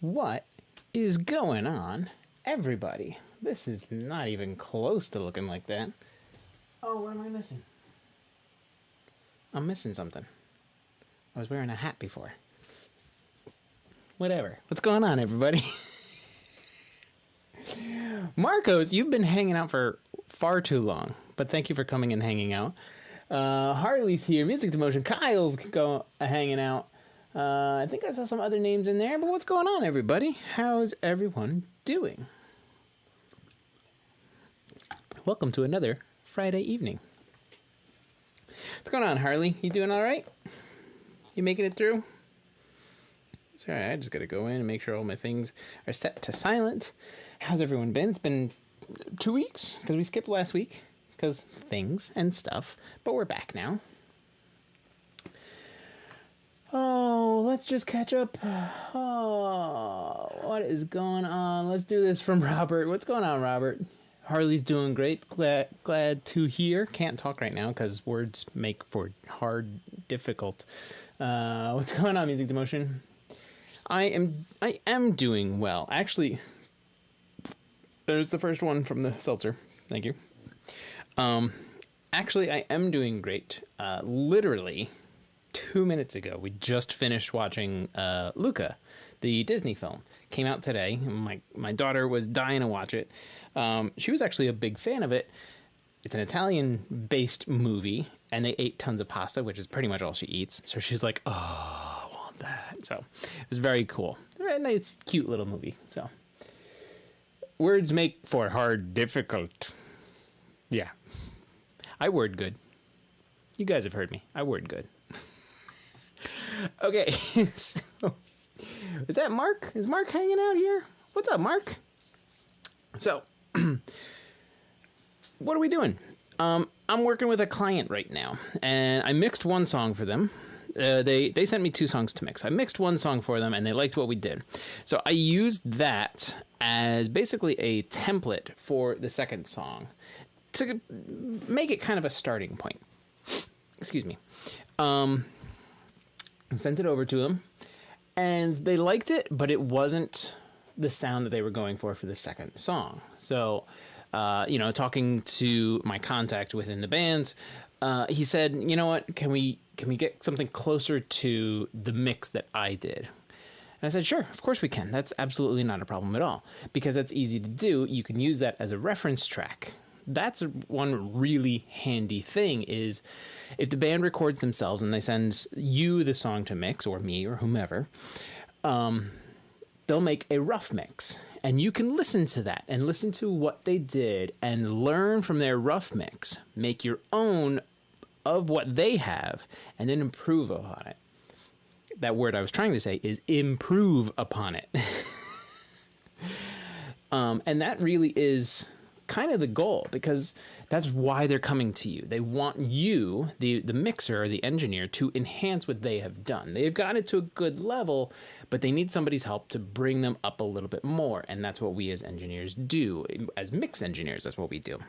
What is going on, everybody? This is not even close to looking like that. Oh, what am I missing? I'm missing something. I was wearing a hat before. Whatever. What's going on, everybody? Marcos, you've been hanging out for far too long, but thank you for coming and hanging out. Harley's here. Music to Motion. Kyle's hanging out. I think I saw some other names in there, but what's going on, everybody? How's everyone doing? Welcome to another Friday evening. What's going on, Harley? You doing all right? You making it through? Sorry, I just got to go in and make sure all my things are set to silent. How's everyone been? It's been 2 weeks because we skipped last week because things and stuff, but we're back now. Oh, let's just catch up. Oh, what is going on? Let's do this from Robert. What's going on, Robert? Harley's doing great. Glad to hear. Can't talk right now because words make for hard, difficult. What's going on, Music to Motion? I am doing well. Actually, there's the first one from the seltzer. Thank you. Actually, I am doing great. Literally 2 minutes ago, we just finished watching Luca, the Disney film. Came out today. My daughter was dying to watch it. She was actually a big fan of it. It's an Italian-based movie, and they ate tons of pasta, which is pretty much all she eats. So she's like, oh, I want that. So it was very cool. Very nice, cute little movie. So words make for hard, difficult. Yeah. I word good. You guys have heard me. I word good. Okay. So, is that Mark? Is Mark hanging out here? What's up, Mark? So, what are we doing? I'm working with a client right now, and I mixed one song for them. They sent me 2 songs to mix. I mixed one song for them, and they liked what we did. So I used that as basically a template for the second song to make it kind of a starting point. Excuse me. Sent it over to them, and they liked it, but it wasn't the sound that they were going for the second song. So, talking to my contact within the band, he said, you know what, can we get something closer to the mix that I did? And I said, sure, of course we can. That's absolutely not a problem at all, because that's easy to do. You can use that as a reference track. That's one really handy thing is if the band records themselves and they send you the song to mix, or me or whomever, they'll make a rough mix, and you can listen to that and listen to what they did and learn from their rough mix, make your own of what they have, and then improve upon it. That word I was trying to say is improve upon it. And that really is kind of the goal, because that's why they're coming to you. They want you, the mixer or the engineer, to enhance what they have done. They've gotten it to a good level, but they need somebody's help to bring them up a little bit more. And that's what we as engineers do. As mix engineers, that's what we do.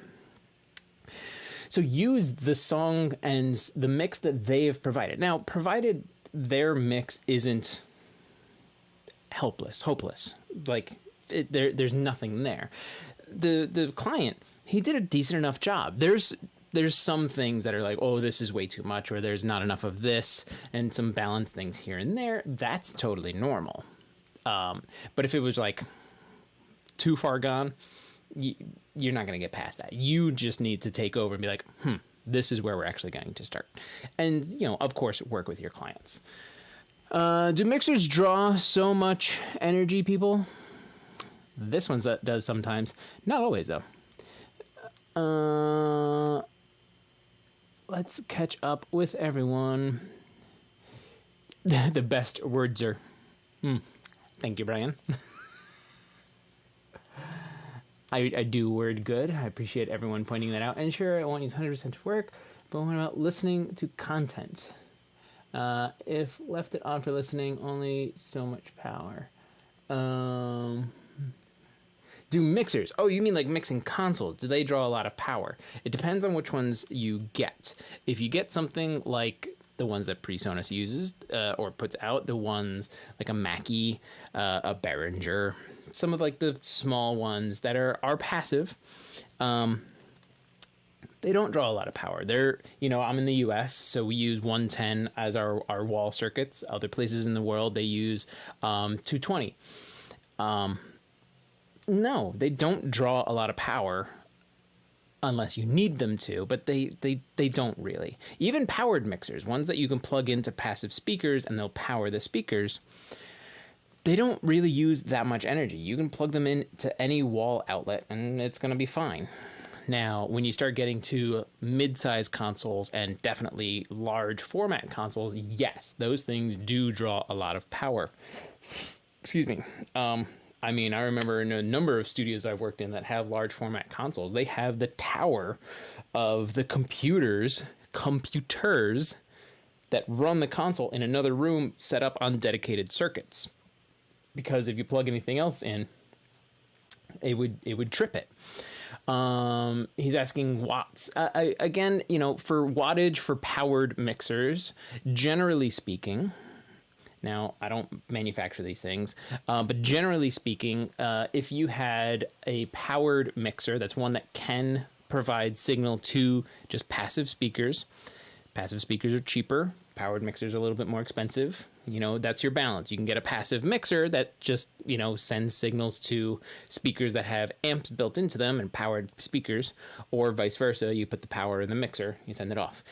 So use the song and the mix that they have provided. Now, provided their mix isn't hopeless, like there's nothing there. The client, he did a decent enough job. There's some things that are like, oh, this is way too much, or there's not enough of this, and some balance things here and there. That's totally normal. But if it was like too far gone, you're not going to get past that. You just need to take over and be like, this is where we're actually going to start. And, of course, work with your clients. Do mixers draw so much energy, people? This one does sometimes. Not always, though. Let's catch up with everyone. The best words are... Thank you, Brian. I do word good. I appreciate everyone pointing that out. And sure, I won't use 100% to work, but what about listening to content? If left it on for listening, only so much power. Do mixers, oh, you mean like mixing consoles, do they draw a lot of power? It depends on which ones you get. If you get something like the ones that Presonus uses or puts out, the ones like a Mackie, a Behringer, some of like the small ones that are passive. They don't draw a lot of power. They're, I'm in the US, so we use 110 as our wall circuits. Other places in the world, they use 220. No, they don't draw a lot of power unless you need them to, but they don't really. Even powered mixers, ones that you can plug into passive speakers and they'll power the speakers, they don't really use that much energy. You can plug them into any wall outlet and it's going to be fine. Now, when you start getting to mid-size consoles and definitely large format consoles, yes, those things do draw a lot of power. Excuse me. I mean, I remember in a number of studios I've worked in that have large format consoles, they have the tower of the computers that run the console in another room set up on dedicated circuits. Because if you plug anything else in, it would trip it. He's asking watts. Again, for wattage for powered mixers, generally speaking, now I don't manufacture these things, but generally speaking, if you had a powered mixer, that's one that can provide signal to just passive speakers. Passive speakers are cheaper. Powered mixers are a little bit more expensive. That's your balance. You can get a passive mixer that just, sends signals to speakers that have amps built into them and powered speakers, or vice versa. You put the power in the mixer, you send it off.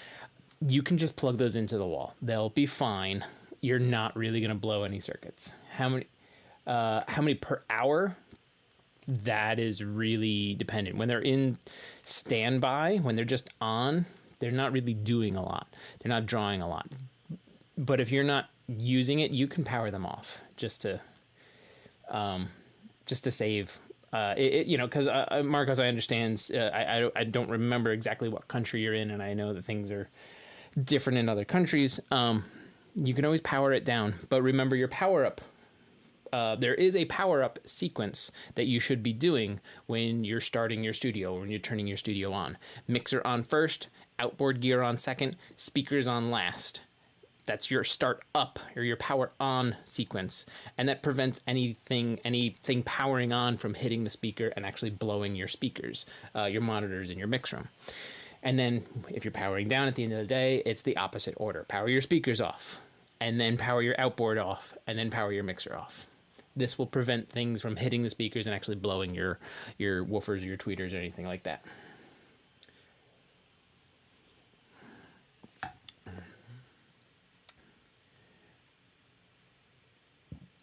You can just plug those into the wall. They'll be fine. You're not really going to blow any circuits. How many per hour? That is really dependent. When they're in standby, when they're just on, they're not really doing a lot. They're not drawing a lot. But if you're not using it, you can power them off just to save. Because Marcos, I understand. I don't remember exactly what country you're in, and I know that things are different in other countries. You can always power it down, but remember your power up. There is a power up sequence that you should be doing when you're starting your studio, when you're turning your studio on. Mixer on first, outboard gear on second, speakers on last. That's your start up or your power on sequence. And that prevents anything powering on from hitting the speaker and actually blowing your speakers, your monitors in your mix room. And then if you're powering down at the end of the day, it's the opposite order. Power your speakers off, and then power your outboard off, and then power your mixer off. This will prevent things from hitting the speakers and actually blowing your woofers, your tweeters, or anything like that.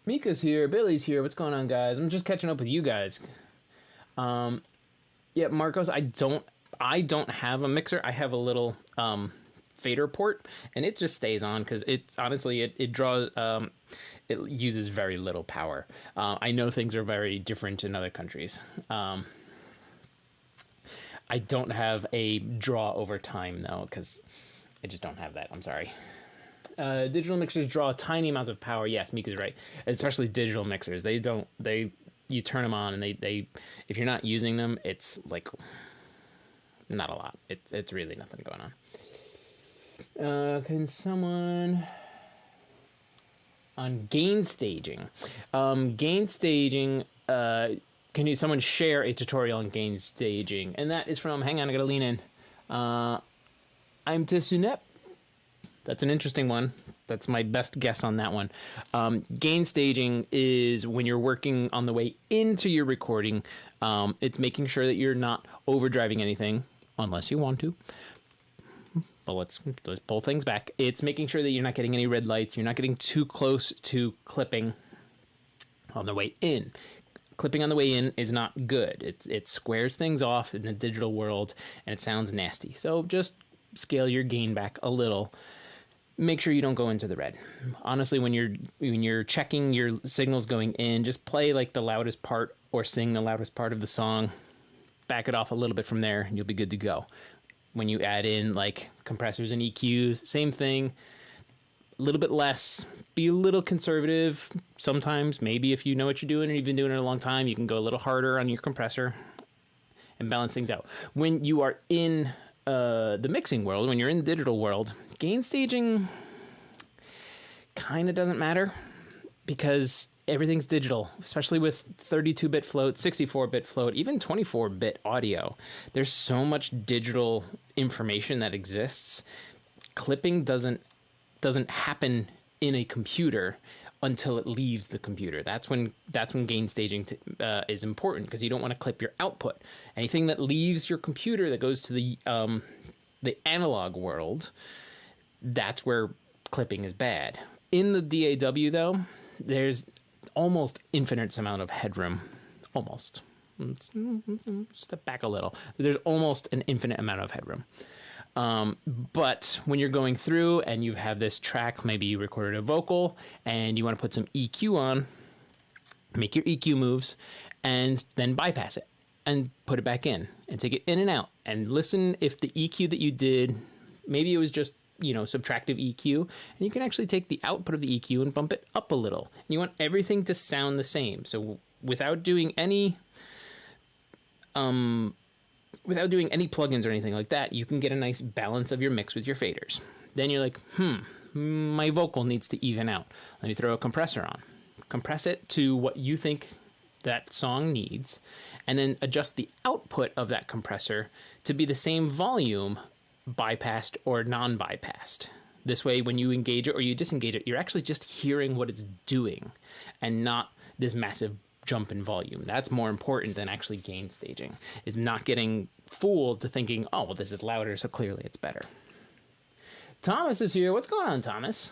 Mika's here, Billy's here. What's going on, guys? I'm just catching up with you guys. Yeah, Marcos, I don't have a mixer. I have a little fader port, and it just stays on because it draws. It uses very little power. I know things are very different in other countries. I don't have a draw over time though, because I just don't have that. I'm sorry. Digital mixers draw tiny amounts of power. Yes, Mika's right. Especially digital mixers. You turn them on and they if you're not using them, it's like not a lot. It's really nothing going on. Can someone on gain staging? Gain staging, can someone share a tutorial on gain staging? And that is from, hang on, I gotta lean in. I'm Tsunep. That's an interesting one. That's my best guess on that one. Gain staging is when you're working on the way into your recording. It's making sure that you're not overdriving anything, unless you want to. But let's pull things back. It's making sure that you're not getting any red lights. You're not getting too close to clipping on the way in. Clipping on the way in is not good. It squares things off in the digital world, and it sounds nasty. So just scale your gain back a little. Make sure you don't go into the red. Honestly, when you're checking your signals going in, just play like the loudest part or sing the loudest part of the song. Back it off a little bit from there, and you'll be good to go. When you add in like compressors and EQs, same thing. A little bit less. Be a little conservative. Sometimes, maybe if you know what you're doing and you've been doing it a long time, you can go a little harder on your compressor and balance things out. When you are in the mixing world, when you're in the digital world, gain staging kind of doesn't matter because everything's digital, especially with 32-bit float, 64-bit float, even 24-bit audio. There's so much digital information that exists. Clipping doesn't happen in a computer until it leaves the computer. That's when gain staging is important, because you don't want to clip your output. Anything that leaves your computer that goes to the analog world, that's where clipping is bad. In the DAW though, there's almost infinite amount of headroom. Almost. Step back a little. There's almost an infinite amount of headroom. But when you're going through and you have this track, maybe you recorded a vocal and you want to put some EQ on, make your EQ moves, and then bypass it and put it back in and take it in and out and listen if the EQ that you did, maybe it was just, subtractive EQ, and you can actually take the output of the EQ and bump it up a little. And you want everything to sound the same. So without doing any plugins or anything like that, you can get a nice balance of your mix with your faders. Then you're like, my vocal needs to even out. Let me throw a compressor on. Compress it to what you think that song needs, and then adjust the output of that compressor to be the same volume, bypassed or non-bypassed. This way, when you engage it or you disengage it, you're actually just hearing what it's doing and not this massive jump in volume. That's more important than actually gain staging, is not getting fooled to thinking, oh, well, this is louder, so clearly it's better. Thomas is here. What's going on, Thomas?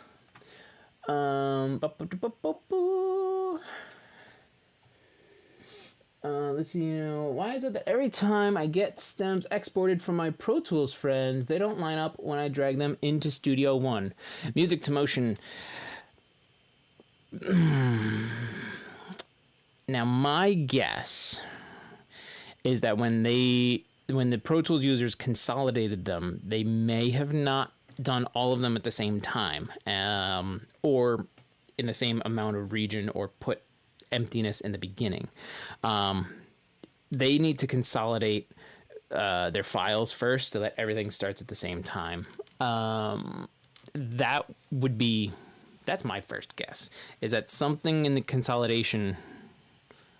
Let's see, why is it that every time I get stems exported from my Pro Tools friends, they don't line up when I drag them into Studio One? Music to Motion. Now, my guess is that when the Pro Tools users consolidated them, they may have not done all of them at the same time, or in the same amount of region, or put emptiness in the beginning. They need to consolidate their files first so that everything starts at the same time. That's my first guess, is that something in the consolidation,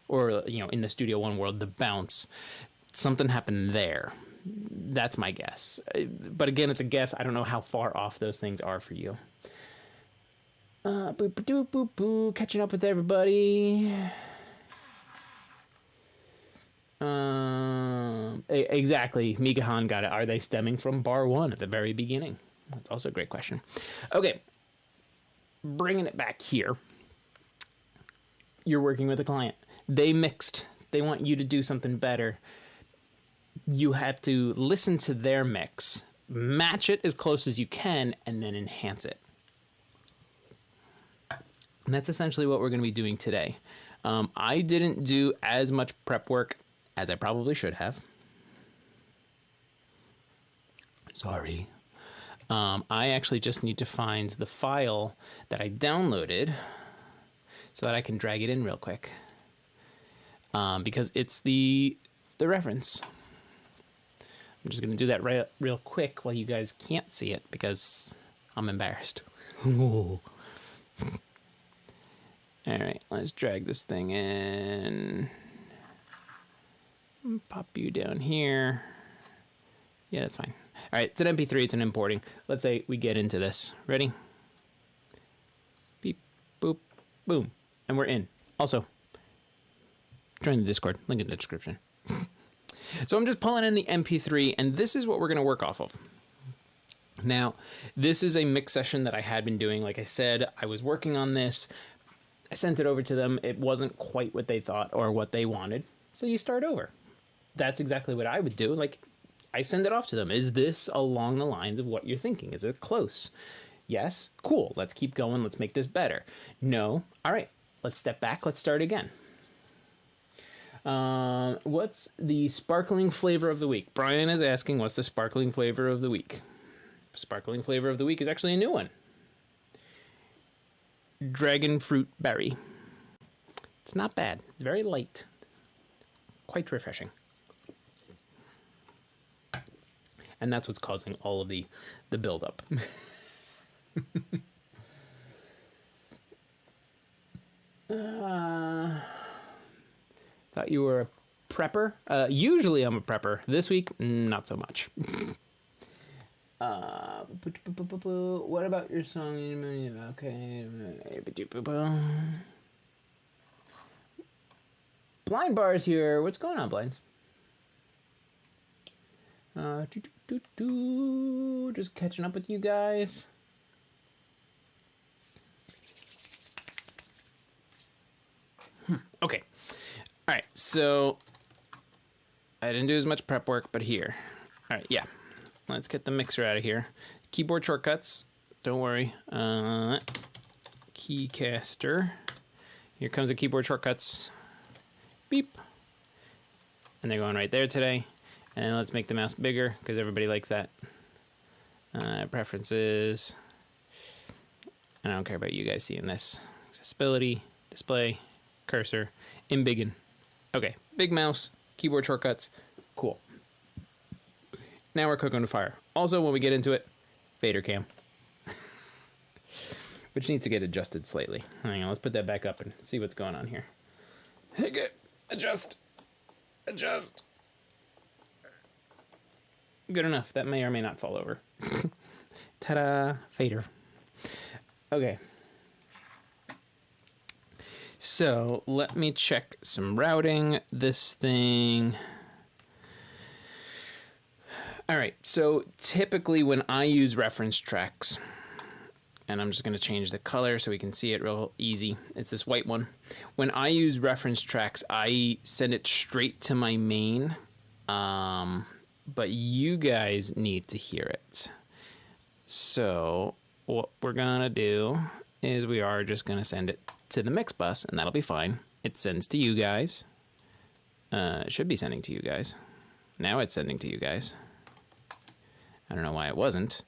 or in the Studio One world, the bounce, something happened there. That's my guess. But again, it's a guess. I don't know how far off those things are for you. Boop, boop, boop, boop, catching up with everybody. Exactly. Mikahan got it. Are they stemming from bar one at the very beginning? That's also a great question. Okay. Bringing it back here. You're working with a client. They mixed. They want you to do something better. You have to listen to their mix, match it as close as you can, and then enhance it. And that's essentially what we're going to be doing today. I didn't do as much prep work as I probably should have. Sorry. I actually just need to find the file that I downloaded so that I can drag it in real quick. Because it's the reference. I'm just going to do that real quick while you guys can't see it because I'm embarrassed. All right, let's drag this thing in. Pop you down here. Yeah, that's fine. All right, it's an MP3, it's an importing. Let's say we get into this. Ready? Beep, boop, boom. And we're in. Also, join the Discord, link in the description. So I'm just pulling in the MP3, and this is what we're going to work off of. Now, this is a mix session that I had been doing. Like I said, I was working on this. I sent it over to them. It wasn't quite what they thought or what they wanted. So you start over. That's exactly what I would do. Like, I send it off to them. Is this along the lines of what you're thinking? Is it close? Yes? Cool. Let's keep going. Let's make this better. No? All right. Let's step back. Let's start again. What's the sparkling flavor of the week? Brian is asking, what's the sparkling flavor of the week? Sparkling flavor of the week is actually a new one. Dragon fruit berry. It's not bad. It's very light. Quite refreshing. and that's what's causing all of the buildup. Thought you were a prepper. Usually I'm a prepper. This week, not so much. What about your song? Okay. Blind Bar's here. What's going on, Blinds? Just catching up with you guys. Okay. All right. So I didn't do as much prep work, but here. All right. Yeah. Let's get the mixer out of here. Keyboard shortcuts. Don't worry. Keycaster. Here comes the keyboard shortcuts. Beep. And they're going right there today. And let's make the mouse bigger because everybody likes that. Preferences. I don't care about you guys seeing this. Accessibility, display, cursor, embiggen. Okay, big mouse, keyboard shortcuts, cool. Now we're cooking with fire. Also, when we get into it, fader cam. Which needs to get adjusted slightly. Hang on, let's put that back up and see what's going on here. Hey, good. Adjust. Adjust. Good enough. That may or may not fall over. Ta-da! Fader. Okay. So, let me check some routing. This thing... Alright, so typically when I use reference tracks, and I'm just going to change the color so we can see it real easy. It's this white one. When I use reference tracks, I send it straight to my main, but you guys need to hear it. So what we're going to do is we are just going to send it to the mix bus, and that'll be fine. It sends to you guys. It should be sending to you guys. Now it's sending to you guys. I don't know why it wasn't.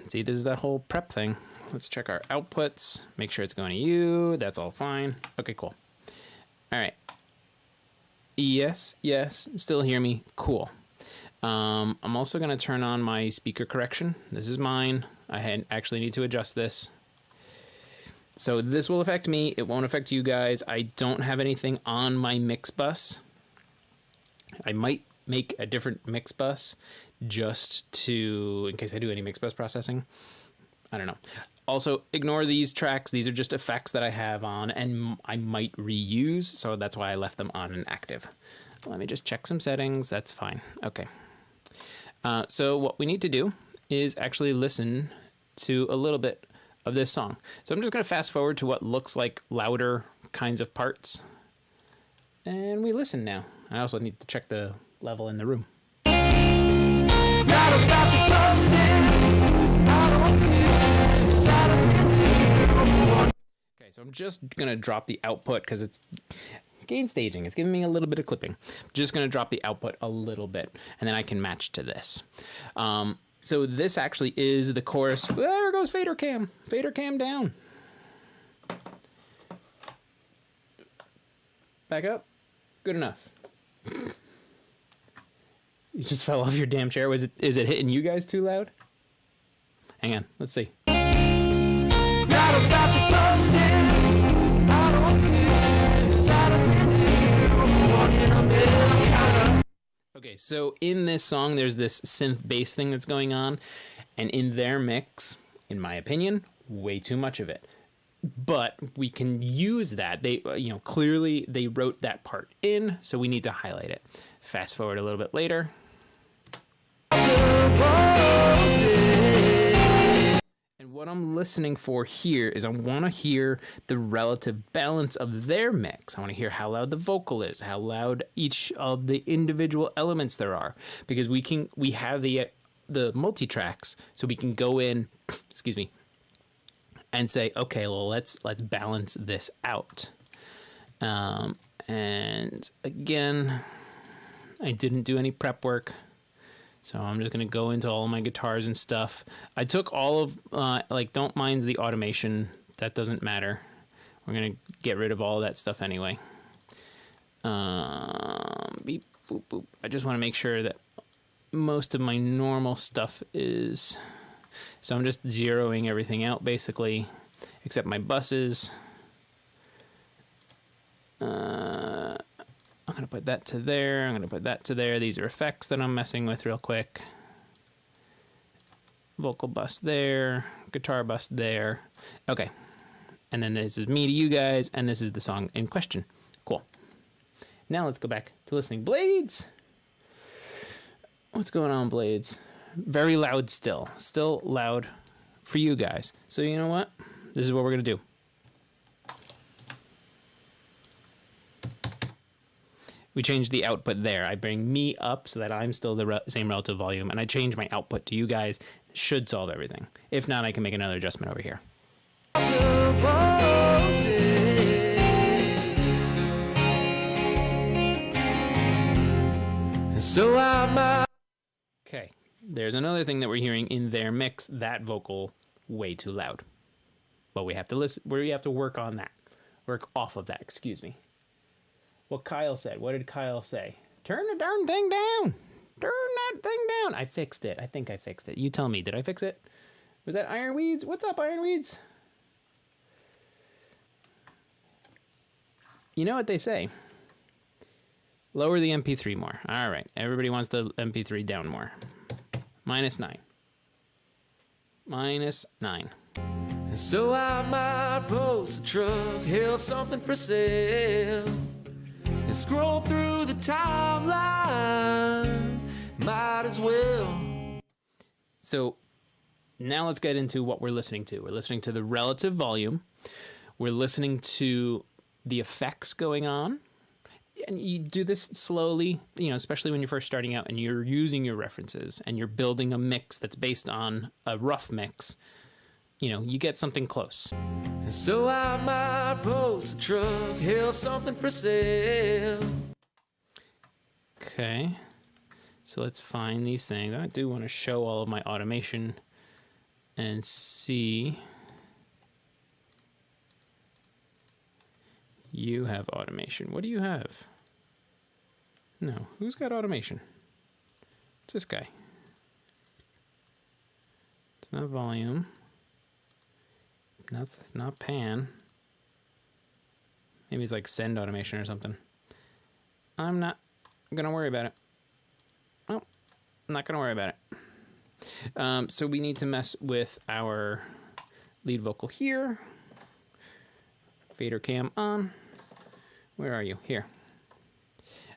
See, this is that whole prep thing. Let's check our outputs. Make sure it's going to you. That's all fine. Okay, cool. All right. Yes, yes. Still hear me. Cool. I'm also going to turn on my speaker correction. This is mine. I actually need to adjust this. So this will affect me. It won't affect you guys. I don't have anything on my mix bus. I might make a different mix bus just to, in case I do any mix bus processing. I don't know. Also, ignore these tracks. These are just effects that I have on and I might reuse, so that's why I left them on and active. Let me just check some settings. That's fine. Okay. So what we need to do is actually listen to a little bit of this song. So I'm just going to fast forward to what looks like louder kinds of parts. And we listen now. I also need to check the level in the room. Not about to post it. I don't care. It's out of here. Okay, so I'm just gonna drop the output because it's gain staging. It's giving me a little bit of clipping. I'm just gonna drop the output a little bit, and then I can match to this. So this actually is the chorus. There goes fader cam. Fader cam down. Back up. Good enough. You just fell off your damn chair. Is it hitting you guys too loud? Hang on, let's see. Not about to post it. I don't care. It's out of here. Okay, so in this song, there's this synth bass thing that's going on, and in their mix, in my opinion, way too much of it. But we can use that. They, clearly they wrote that part in, so we need to highlight it. Fast forward a little bit later. And what I'm listening for here is I want to hear the relative balance of their mix. I want to hear how loud the vocal is, how loud each of the individual elements there are, because we have the multi-tracks, so we can go in, excuse me, and say, okay, well, let's balance this out. And again, I didn't do any prep work, so I'm just going to go into all my guitars and stuff. I took all of, don't mind the automation. That doesn't matter. We're going to get rid of all that stuff anyway. Beep, boop, boop. I just want to make sure that most of my normal stuff is. So I'm just zeroing everything out basically, except my buses. I'm going to put that to there. I'm going to put that to there. These are effects that I'm messing with real quick. Vocal bus there. Guitar bus there. Okay. And then this is me to you guys, and this is the song in question. Cool. Now let's go back to listening. Blades! What's going on, Blades? Very loud still. Still loud for you guys. So you know what? This is what we're going to do. We change the output there. I bring me up so that I'm still the same relative volume, and I change my output to you guys. Should solve everything. If not, I can make another adjustment over here. Okay, there's another thing that we're hearing in their mix. That vocal way too loud, but we have to listen. We have to work on that. Work off of that. Excuse me. What Kyle said. What did Kyle say? Turn the darn thing down. Turn that thing down. I fixed it. I think I fixed it. You tell me. Did I fix it? Was that Ironweeds? What's up, Ironweeds? You know what they say. Lower the MP3 more. All right. Everybody wants the MP3 down more. -9. -9. So I might post a truck, hail something for sale, and scroll through the timeline. Might as well. So now let's get into what we're listening to. We're listening to the relative volume. We're listening to the effects going on. And you do this slowly, you know, especially when you're first starting out and you're using your references and you're building a mix that's based on a rough mix. You know, you get something close. So I might post a truck, hail something for sale. Okay. So let's find these things. I do want to show all of my automation and see. You have automation. What do you have? No. Who's got automation? It's this guy. It's not volume. Not pan. Maybe it's like send automation or something. I'm not gonna worry about it. Oh, I'm not gonna worry about it. So we need to mess with our lead vocal here. Fader cam on. Where are you? Here.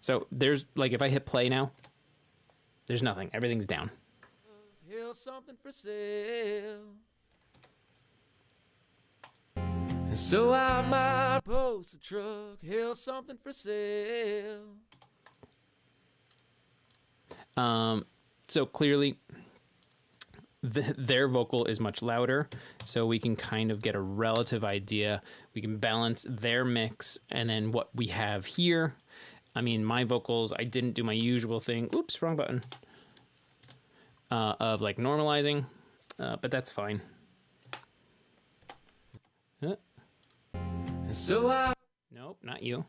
So there's, like, if I hit play now, there's nothing. Everything's down. Here's something for sale. So I might post a truck, here's something for sale. So clearly their vocal is much louder, so we can kind of get a relative idea. We can balance their mix and then what we have here. I mean, my vocals, I didn't do my usual thing. Oops, wrong button. Of like normalizing, but that's fine. Nope, not you.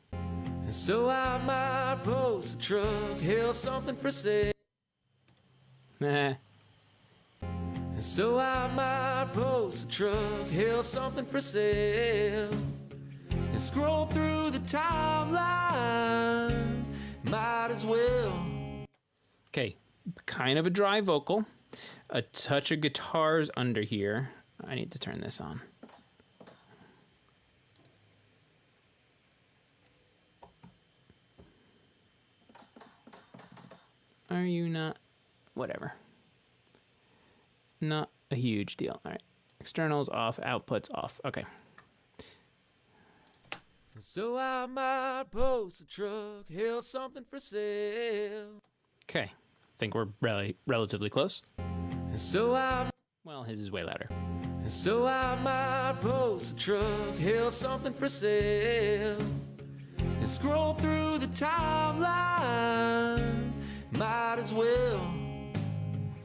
So I might post a truck, hail something for sale. So I might post a truck, hail something for sale, and scroll through the timeline. Might as well. Okay, kind of a dry vocal. A touch of guitars under here. I need to turn this on. Are you not? Whatever. Not a huge deal. All right. Externals off, outputs off. Okay. So I might post a truck, hail something for sale. Okay. I think we're relatively close. Well, his is way louder. So I might post a truck, hail something for sale, and scroll through the timeline. Might as well.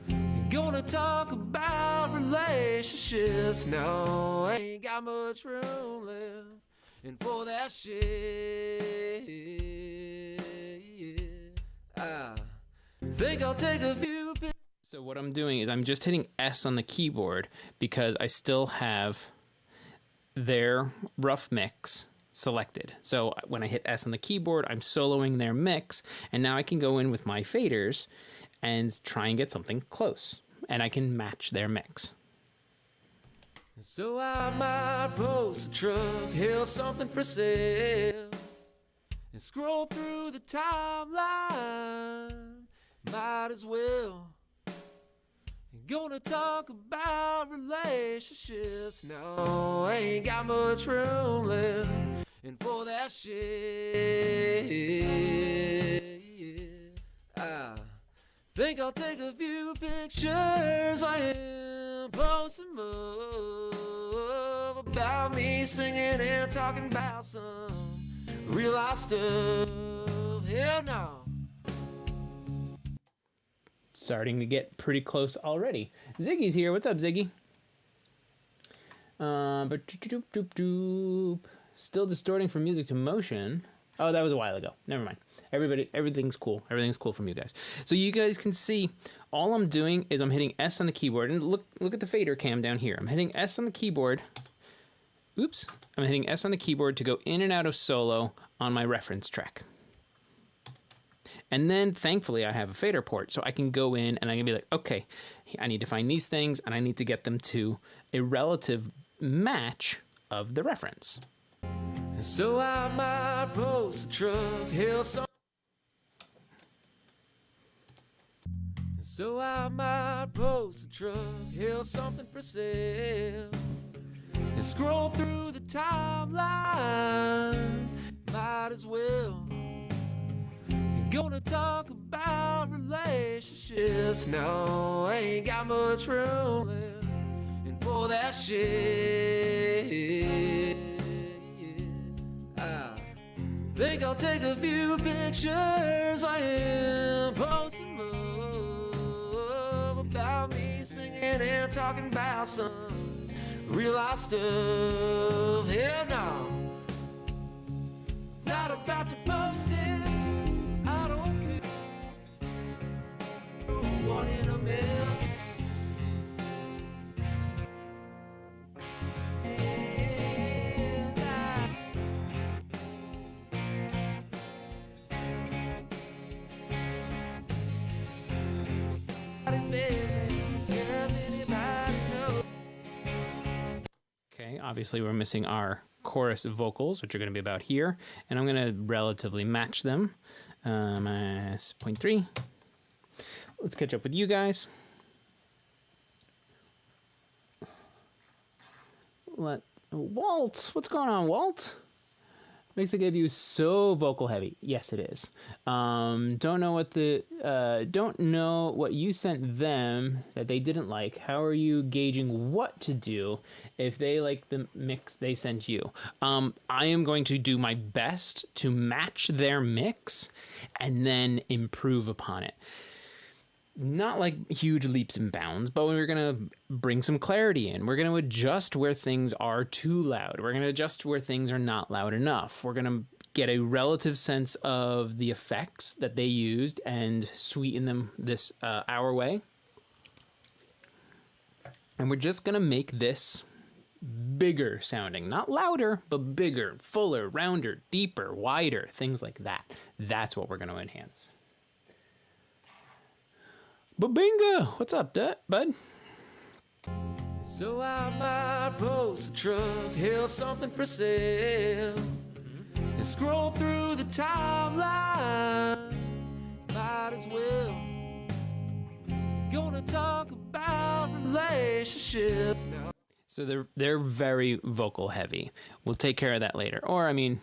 You're gonna talk about relationships. No, I ain't got much room left. And for that shit, yeah. Think I'll take a few pics. So what I'm doing is I'm just hitting S on the keyboard because I still have their rough mix selected. So when I hit S on the keyboard, I'm soloing their mix, and now I can go in with my faders and try and get something close, and I can match their mix. So I might post a truck, hail something for sale, and scroll through the timeline. Might as well. Gonna talk about relationships. No, I ain't got much room left. And for that shit, I think I'll take a few pictures. I am posting more about me singing and talking about some real life stuff. Hell no. Starting to get pretty close already. Ziggy's here. What's up, Ziggy? But doop, doop, doop. Still distorting from music to motion. Oh, that was a while ago. Never mind. Everything's cool. Everything's cool from you guys. So you guys can see all I'm doing is I'm hitting S on the keyboard, and look at the fader cam down here. I'm hitting S on the keyboard. Oops. I'm hitting S on the keyboard to go in and out of solo on my reference track. And then, thankfully, I have a fader port, so I can go in and I can be like, okay, I need to find these things, and I need to get them to a relative match of the reference. So I might post a truck, hail some. So I might post a truck, hail something for sale, and scroll through the timeline. Might as well. Gonna talk about relationships. No, I ain't got much room left. And for that shit, I think I'll take a few pictures. I am posting more about me singing and talking about some real life stuff. Hell no, not about to post it. One in a million. Okay, obviously we're missing our chorus vocals, which are going to be about here, and I'm going to relatively match them. Minus 0.3. Let's catch up with you guys. Walt, what's going on, Walt? Makes the give you so vocal heavy. Yes, it is. Don't know what you sent them that they didn't like. How are you gauging what to do if they like the mix they sent you? I am going to do my best to match their mix and then improve upon it. Not like huge leaps and bounds, but we're going to bring some clarity in. We're going to adjust where things are too loud. We're going to adjust where things are not loud enough. We're going to get a relative sense of the effects that they used and sweeten them this our way. And we're just going to make this bigger sounding. Not louder, but bigger, fuller, rounder, deeper, wider, things like that. That's what we're going to enhance. Babinga! What's up, bud? So I might post a truck, hail something for sale, and scroll through the timeline. Might as well. Gonna talk about relationships now. So they're very vocal heavy. We'll take care of that later. Or, I mean,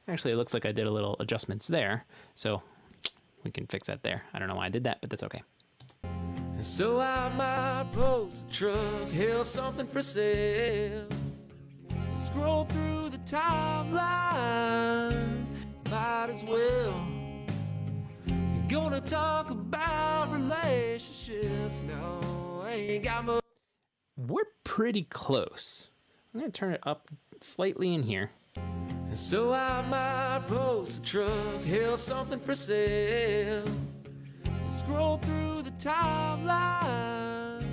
actually it looks like I did a little adjustments there, so we can fix that there. I don't know why I did that, but that's okay. So I might post a truck, hail something for sale, and scroll through the timeline. Might as well. You're gonna talk about relationships. No, I ain't got much. We're pretty close. I'm gonna turn it up slightly in here. So I might post a truck, hail something for sale, Scroll through the timeline,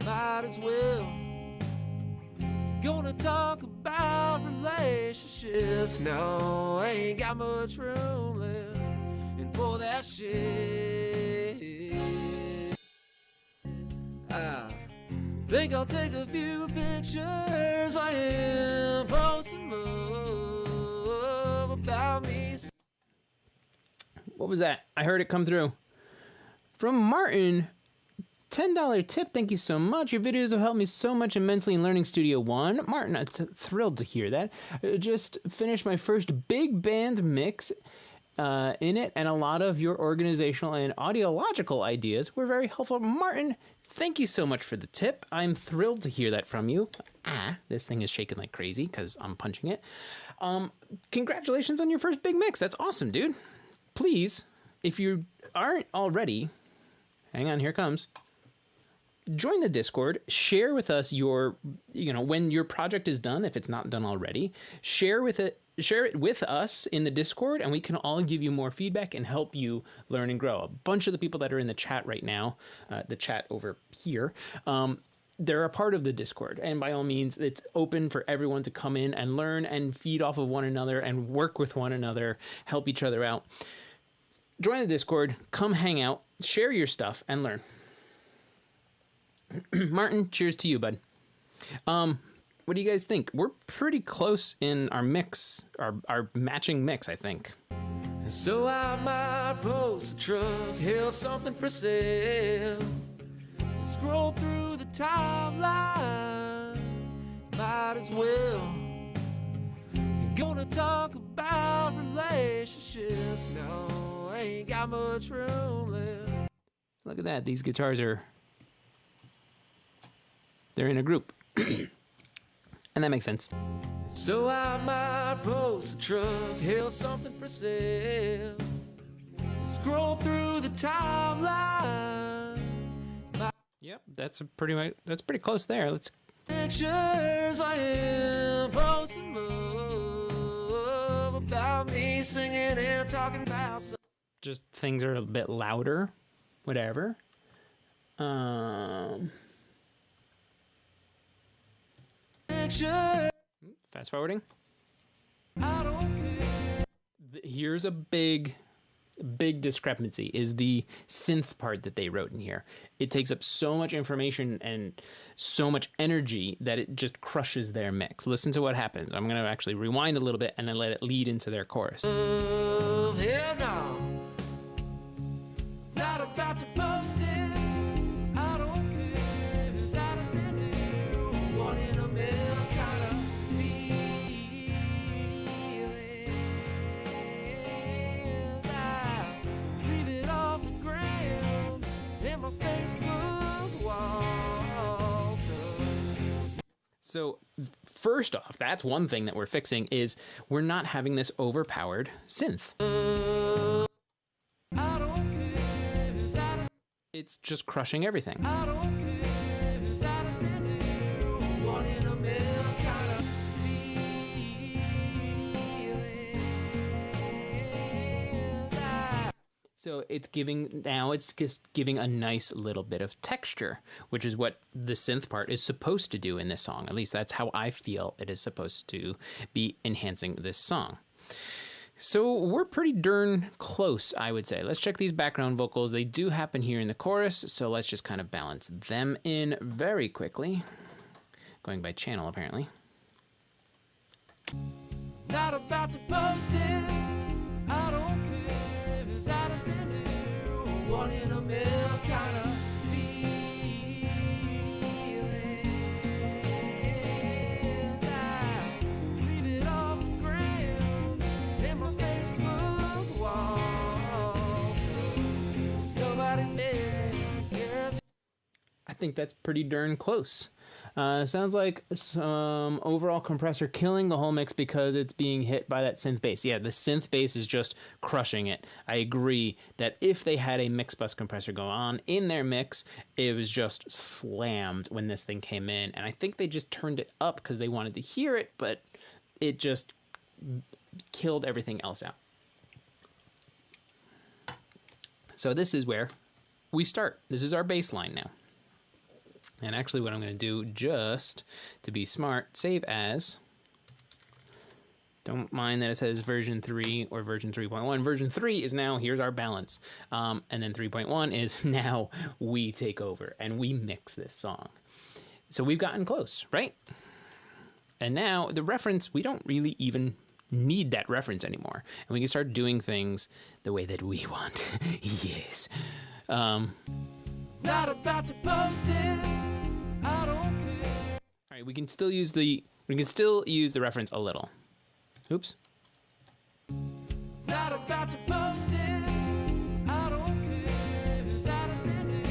might as well. Gonna talk about relationships. No, I ain't got much room left. And for that shit, I think I'll take a few pictures. I am posting more about me. What was that? I heard it come through. From Martin, $10 tip. Thank you so much. Your videos have helped me so much immensely in learning Studio One. Martin, I'm thrilled to hear that. Just finished my first big band mix in it, and a lot of your organizational and audiological ideas were very helpful. Martin, thank you so much for the tip. I'm thrilled to hear that from you. This thing is shaking like crazy because I'm punching it. Congratulations on your first big mix. That's awesome, dude. Please, if you aren't already, hang on, here it comes. Join the Discord, share with us your, when your project is done, if it's not done already, share it with us in the Discord, and we can all give you more feedback and help you learn and grow. A bunch of the people that are in the chat right now, the chat over here, they're a part of the Discord, and by all means, it's open for everyone to come in and learn and feed off of one another and work with one another, help each other out. Join the Discord, come hang out, share your stuff, and learn. Martin, cheers to you, bud. What do you guys think? We're pretty close in our mix, our matching mix, I think. So I might post a truck, hail something for sale. Scroll through the timeline, might as well. You're gonna talk about relationships. No, I ain't got much room left. Look at that. These guitars they're in a group. And that makes sense. So I might post a truck, hail something for sale. Scroll through the timeline. Yep, that's pretty close there. Let's Pictures I am posting more about me singing and talking about some. just things are a bit louder, whatever. Picture. Fast forwarding. I don't care. Here's a big discrepancy is the synth part that they wrote in here. It takes up so much information and so much energy that it just crushes their mix. Listen to what happens. I'm going to actually rewind a little bit and then let it lead into their chorus. Hell no. Not about to post it. I don't care if it's out of minute. One in a million kind of feeling. I leave it off the ground in my Facebook wall. So first off, that's one thing that we're fixing is we're not having this overpowered synth. I don't care if it's out of. It's just crushing everything. I don't care if it's out of minute. One in a million kind of feeling. So it's just giving a nice little bit of texture, which is what the synth part is supposed to do in this song. At least that's how I feel it is supposed to be enhancing this song. So we're pretty darn close, I would say. Let's check these background vocals. They do happen here in the chorus, so let's just kind of balance them in very quickly. Going by channel, apparently. Not about to post it. I don't care if it's out of minute. One in a million kind of feeling. I leave it off the ground in my Facebook wall. 'Cause nobody's business. I think that's pretty darn close. Sounds like some overall compressor killing the whole mix because it's being hit by that synth bass. Yeah, the synth bass is just crushing it. I agree that if they had a mix bus compressor go on in their mix, it was just slammed when this thing came in. And I think they just turned it up because they wanted to hear it, but it just killed everything else out. So this is where we start. This is our bass line now. And actually what I'm going to do, just to be smart, save as. Don't mind that it says version 3 or version 3.1. Version 3 is now, here's our balance. And then 3.1 is now we take over and we mix this song. So we've gotten close, right? And now the reference, we don't really even need that reference anymore. And we can start doing things the way that we want. Yes. Not about to post it. I don't care. All right, we can still use the reference a little. Oops. Not about to post it. I don't care. It's out of minute.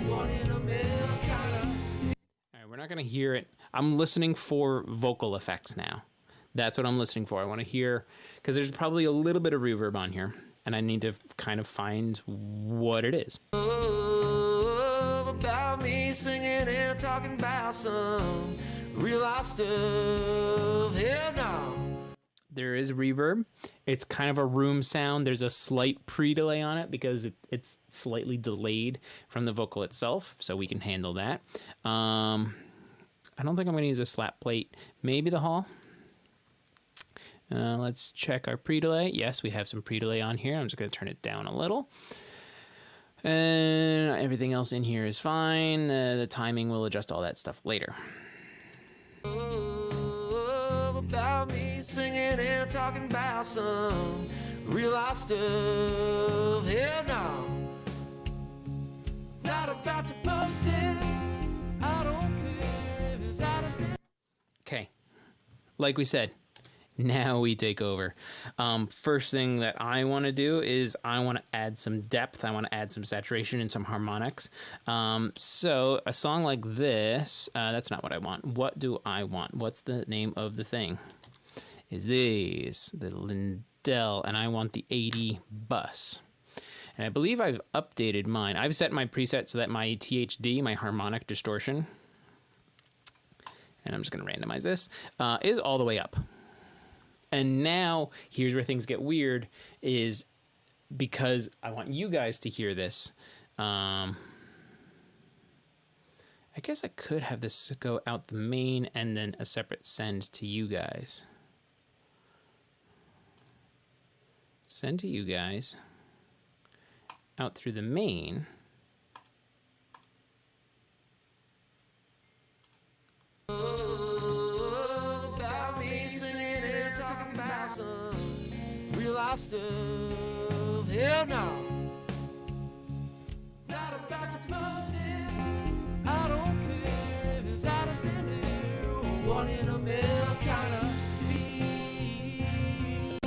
One in a million kind of. All right, we're not gonna hear it. I'm listening for vocal effects now. That's what I'm listening for. I want to hear, because there's probably a little bit of reverb on here, and I need to kind of find what it is. About me singing and talking about some real life stuff. Hell no. There is reverb. It's kind of a room sound. There's a slight pre-delay on it because it's slightly delayed from the vocal itself, so we can handle that. I don't think I'm going to use a slap plate. Maybe the hall. Let's check our pre-delay. Yes, we have some pre-delay on here. I'm just going to turn it down a little. And everything else in here is fine. The timing, we'll adjust all that stuff later. About me singing and talking about some real life stuff. Hell no. Not about to post it. I don't care if it's out of it. Okay. Like we said, now we take over. First thing that I want to do is I want to add some depth. I want to add some saturation and some harmonics. So a song like this, that's not what I want. What do I want? What's the name of the thing? Is this the Lindell, and I want the 80 bus. And I believe I've updated mine. I've set my preset so that my THD, my harmonic distortion, and I'm just going to randomize this, is all the way up. And now, here's where things get weird, is because I want you guys to hear this. I guess I could have this go out the main and then a separate send to you guys. Send to you guys. Out through the main. Real life stuff, hell no. Not about to post it. I don't care if it's out of minute. One in a million kind of feeling.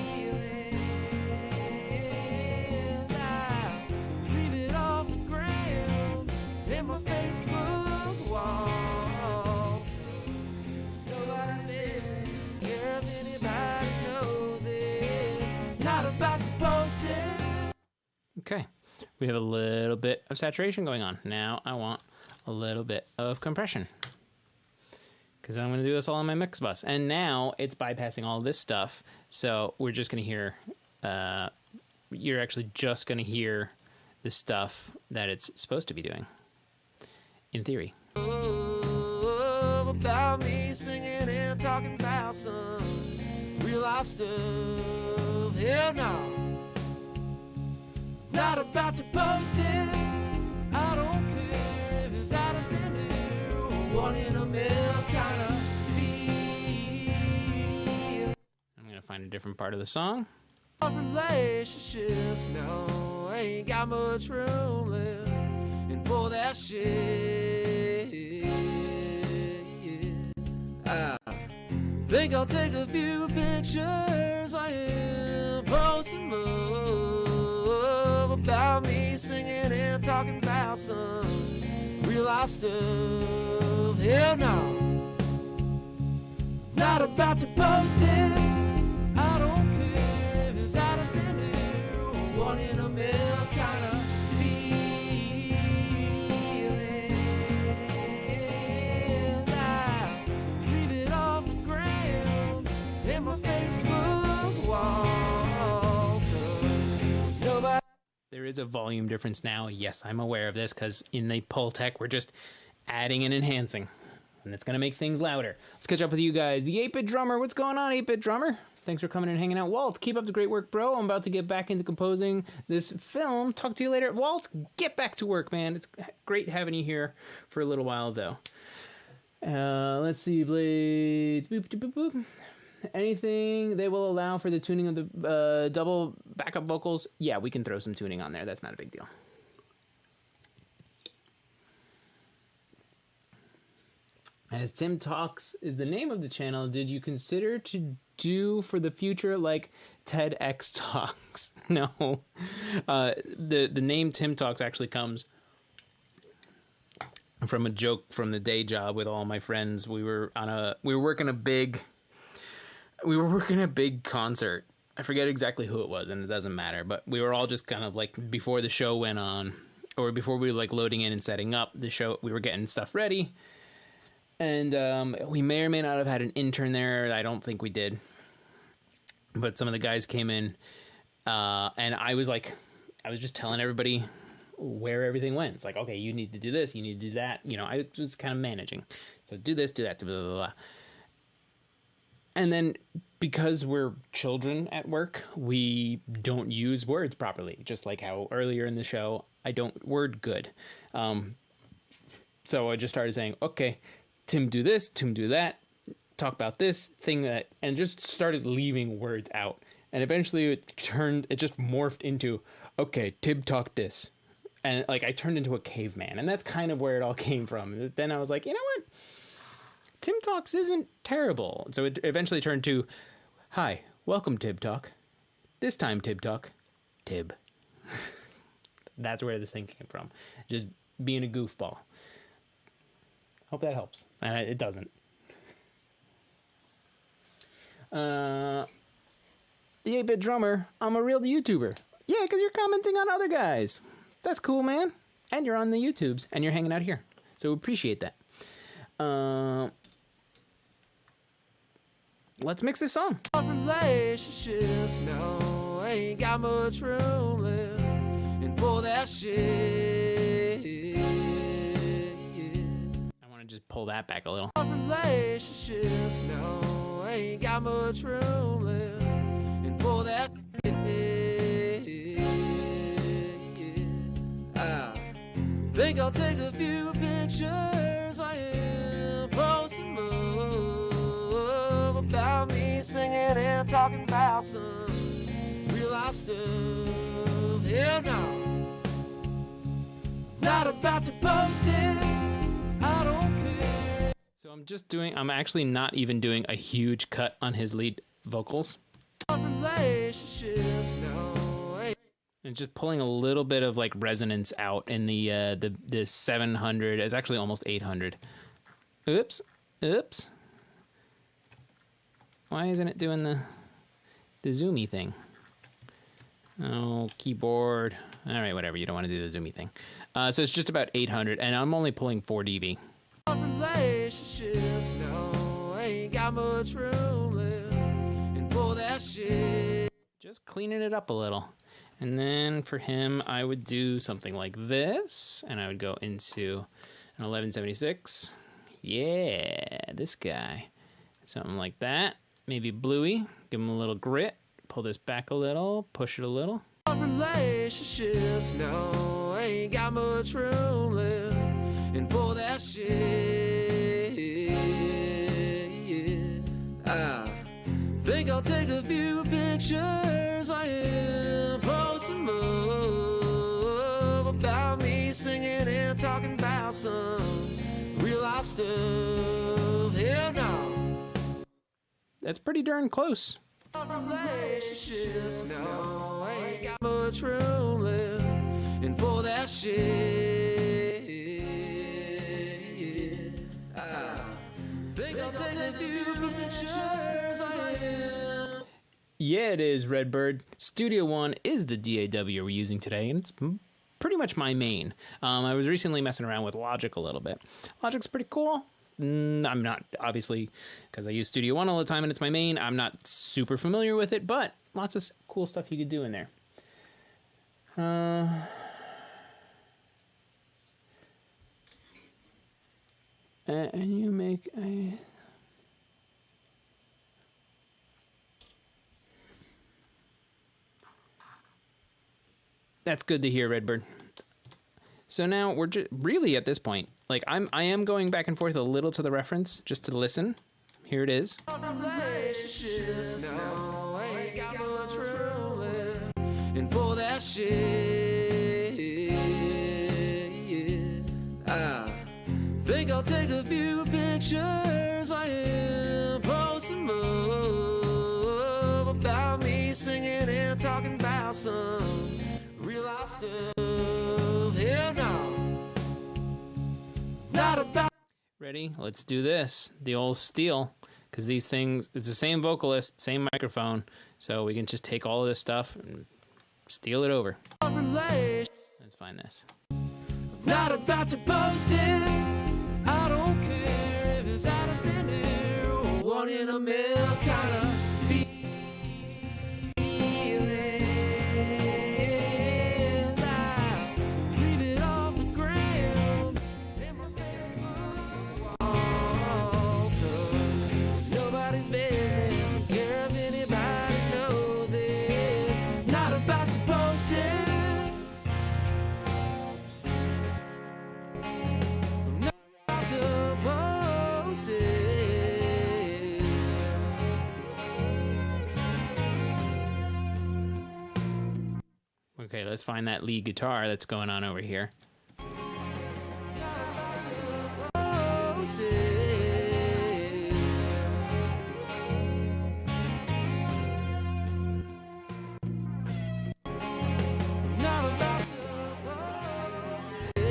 I leave it off the ground in my Facebook wall. Nobody lives care if anybody knows it. Not about to post it. Okay, we have a little bit of saturation going on. Now I want a little bit of compression, because I'm going to do this all on my mix bus. And now it's bypassing all this stuff. So we're just going to hear, you're actually just going to hear the stuff that it's supposed to be doing, in theory. About me singing and talking about some real life stuff. Hell no. Not about to post it. I don't care if it's out of minute. One in a million kind of feeling. I'm going to find a different part of the song. Relationships, no, I ain't got much room left. And for that shit, I think I'll take a few pictures. I am posting more about me singing and talking about some real life stuff. Hell no. Not about to post it. I don't care if it's out of minute. One in a million kind of feeling. I leave it off the ground in my Facebook wall. 'Cause nobody. There is a volume difference now. Yes, I'm aware of this because in the Pultec, we're just adding and enhancing. And it's going to make things louder. Let's catch up with you guys. The 8-Bit Drummer. What's going on, 8-Bit Drummer? Thanks for coming and hanging out. Walt, keep up the great work, bro. I'm about to get back into composing this film. Talk to you later. Walt, get back to work, man. It's great having you here for a little while, though. Let's see, Blade. Boop, boop, boop. Anything they will allow for the tuning of the double backup vocals? Yeah, we can throw some tuning on there. That's not a big deal. As Tim Talks is the name of the channel, did you consider to do for the future like TEDx Talks? No. The name Tim Talks actually comes from a joke from the day job with all my friends. We were working a big concert. I forget exactly who it was, and it doesn't matter, but we were all just kind of like, before the show went on, or before we were like loading in and setting up the show, we were getting stuff ready. And we may or may not have had an intern there. I don't think we did. But some of the guys came in, and I was just telling everybody where everything went. It's like, okay, you need to do this, you need to do that. You know, I was kind of managing. So do this, do that, blah, blah, blah. And then because we're children at work, we don't use words properly. Just like how earlier in the show, I don't word good. So I just started saying, okay, Tim, do this, Tim, do that, talk about this thing that, and just started leaving words out. And eventually it just morphed into, okay, Tim, talk this. And like, I turned into a caveman, and that's kind of where it all came from. Then I was like, you know what? Tim Talks isn't terrible. So it eventually turned to, hi, welcome Tib Talk. This time Tib Talk, Tib. That's where this thing came from. Just being a goofball. Hope that helps. And it doesn't. The 8-Bit Drummer, I'm a real YouTuber. Yeah, because you're commenting on other guys. That's cool, man. And you're on the YouTubes, and you're hanging out here. So we appreciate that. Let's mix this song. Relationships, no, I ain't got much room left. And for that shit, I want to just pull that back a little. Relationships, no, I ain't got much room left. And for that I think I'll take a few pictures. I am posting more about me singing and talking about some real life stuff. Hell no, not about to post it. I don't care. So I'm actually not even doing a huge cut on his lead vocals. Relationships, no, and just pulling a little bit of like resonance out in the 700. It's actually almost 800. Oops. Why isn't it doing the zoomy thing? Oh, keyboard. All right, whatever. You don't want to do the zoomy thing. So it's just about 800, and I'm only pulling 4 dB. Relationships, no, ain't got much room left. And for that shit, just cleaning it up a little. And then for him, I would do something like this, and I would go into an 1176. Yeah, this guy. Something like that. Maybe bluey. Give him a little grit. Pull this back a little. Push it a little. Relationships, no, ain't got much room left. And for that shit, I think I'll take a few pictures. I am posting more about me singing and talking about some real life stuff. Hell no, that's pretty darn close. Relationships, no, ain't got much room left. And for that shit, I think I'll take a few pictures. I am. Yeah, it is, Redbird. Studio One is the DAW we're using today, and it's pretty much my main. I was recently messing around with Logic a little bit. Logic's pretty cool. I'm not, obviously, because I use Studio One all the time and it's my main, I'm not super familiar with it, but lots of cool stuff you could do in there. And you make a... That's good to hear, Redbird. So now we're just really at this point. Like I am going back and forth a little to the reference just to listen. Here it is. Relationships now ain't got much room left. And for that shit, I think I'll take a few pictures. I am posting up about me singing and talking about some real life stuff. Hell no, not about. Ready? Let's do this. The old steal. Because these things, it's the same vocalist, same microphone. So we can just take all of this stuff and steal it over. Let's find this. Not about to post it. I don't care if it's out of thin air or one in a mill kind of feeling. I leave it off the ground in my Facebook wall. 'Cause it's nobody's business. Don't care if anybody knows it. Not about to post it. To post it. Okay, let's find that lead guitar that's going on over here. Not about to post it. Not about to post it.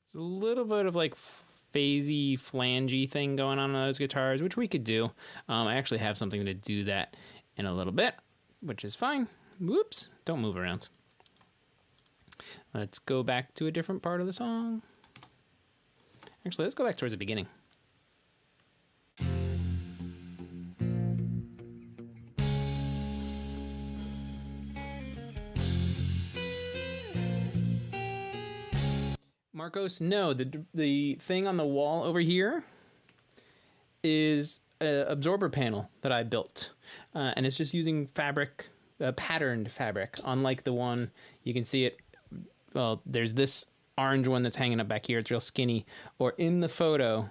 It's a little bit of like phasey, flangey thing going on those guitars, which we could do. I actually have something to do that in a little bit, which is fine. Whoops, don't move around. Let's go back to a different part of the song. Actually, let's go back towards the beginning. Marcos, no, the thing on the wall over here is an absorber panel that I built. And it's just using fabric, patterned fabric, unlike the one, you can see it, well, there's this orange one that's hanging up back here, it's real skinny, or in the photo,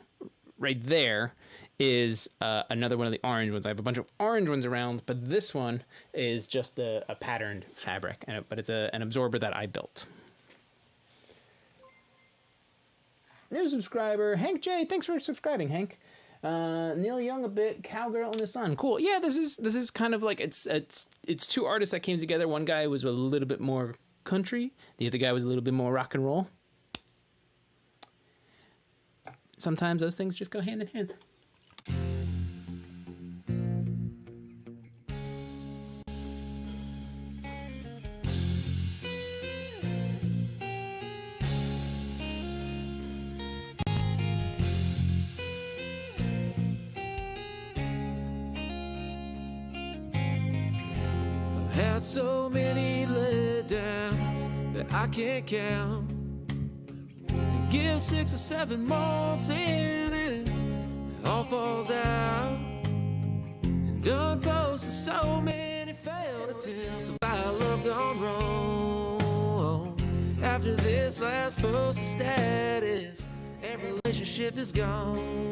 right there, is another one of the orange ones. I have a bunch of orange ones around, but this one is just a patterned fabric, but it's an absorber that I built. New subscriber, Hank J. Thanks for subscribing, Hank. Neil Young a bit, Cowgirl in the Sun. Cool. Yeah, this is kind of like it's two artists that came together. One guy was a little bit more country. The other guy was a little bit more rock and roll. Sometimes those things just go hand in hand. Had so many letdowns that I can't count. And get 6 or 7 months in and it all falls out. And done boasted so many failed attempts about love gone wrong. After this last post status, every relationship is gone.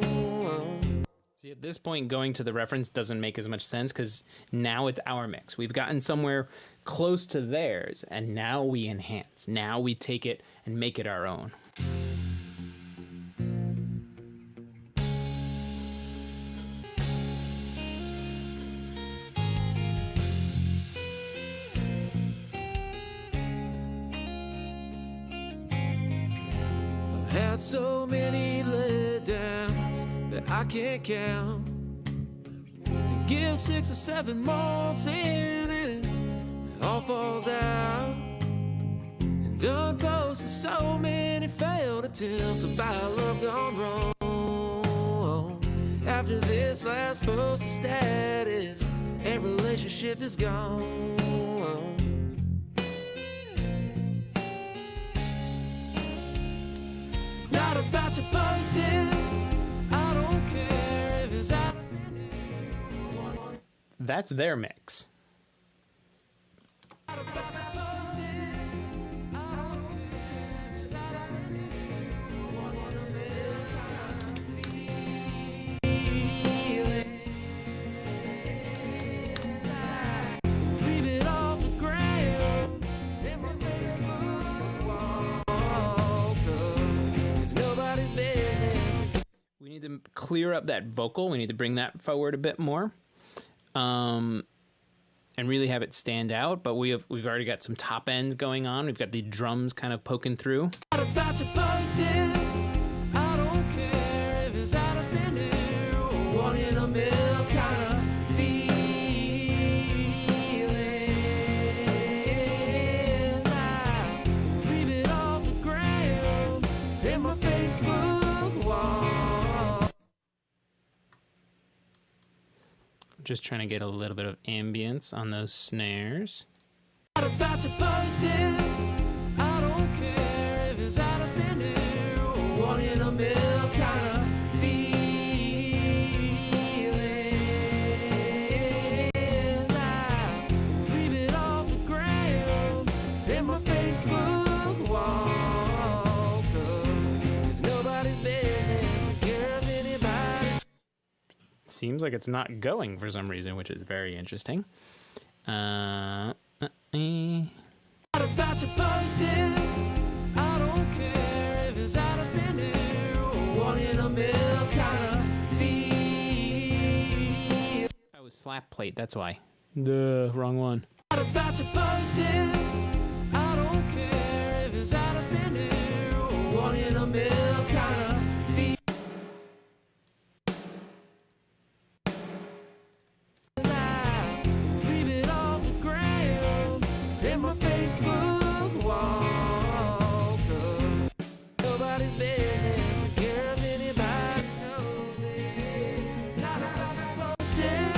See, at this point, going to the reference doesn't make as much sense because now it's our mix. We've gotten somewhere close to theirs, and now we enhance. Now we take it and make it our own. Had so many letdowns that I can't count. And get 6 or 7 months in and it all falls out. And done posted so many failed attempts about love gone wrong. After this last post of status, and relationship is gone. Not about to post it. I don't care if it's out of minute. That's their mix. Not about to post it. I don't care if it's out of minute. One in a million kind of feeling. Leave it off the ground in my Facebook wall, 'cause it's nobody's business. We need to clear up that vocal. We need to bring that forward a bit more, and really have it stand out. But we've already got some top end going on. We've got the drums kind of poking through. Not about to post it. I don't care if it's out of thin air or one in a million kind of feeling. I leave it off the ground in my Facebook wall. Just trying to get a little bit of ambience on those snares. Not about to post it. I don't care if it's out of thin air or one in a million kind of feeling. I leave it off the ground in my Facebook wall, 'cause it's nobody's business to care if anybody. Seems like it's not going for some reason, which is very interesting. Not about to post it. I don't care if it's out of thin air or one in a million kind of feeling. That was slap plate, that's why. The wrong one. Not about to post it. I don't care if it's out of thin air or one in a million kind of feeling. I leave it off the ground in my Facebook wall, 'cause nobody's business to care if anybody knows it. Not about to post it.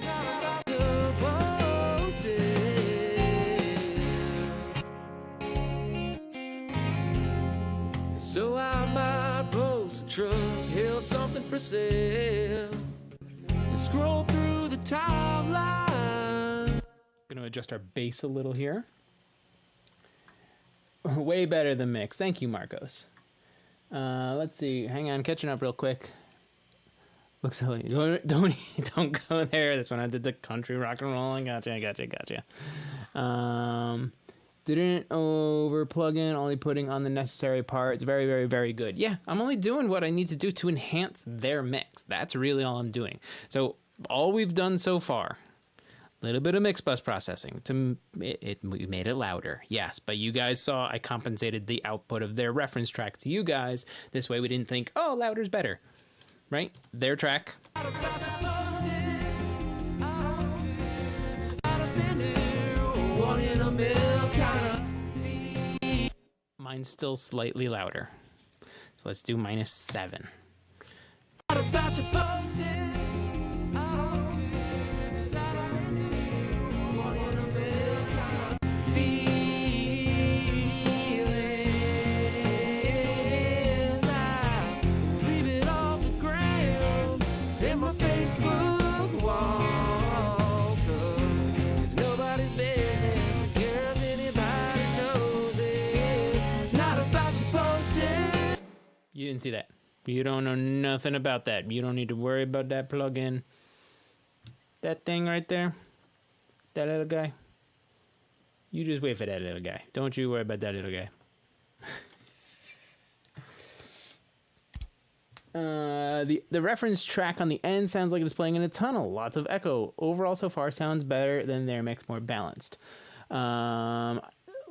Not about to post it. So I might post a truck, hail something for sale, and scroll through the timeline. Gonna adjust our bass a little here. Way better than mix. Thank you, Marcos. Let's see. Hang on, catching up real quick. Looks like don't go there. That's when I did the country rock and roll. Gotcha. Didn't over plug in, only putting on the necessary parts. Very, very, very good. Yeah, I'm only doing what I need to do to enhance their mix. That's really all I'm doing. So all we've done so far, a little bit of mix bus processing. We made it louder, yes. But you guys saw I compensated the output of their reference track to you guys. This way we didn't think, oh, louder's better, right? Their track. Not about to post it. I don't care if it's out of thin air or one in a million kind of feeling. Mine's still slightly louder. So let's do -7. Not about to post it. I don't care if it's out of thin air or one in a million kind of feeling. I leave it off the ground in my Facebook wall, 'cause it's nobody's business to care if anybody knows it. Not about to post it. You didn't see that. You don't know nothing about that. You don't need to worry about that plugin. That thing right there, that little guy. You just wait for that little guy. Don't you worry about that little guy. The reference track on the end sounds like it's playing in a tunnel. Lots of echo. Overall, so far, sounds better than their mix, more balanced.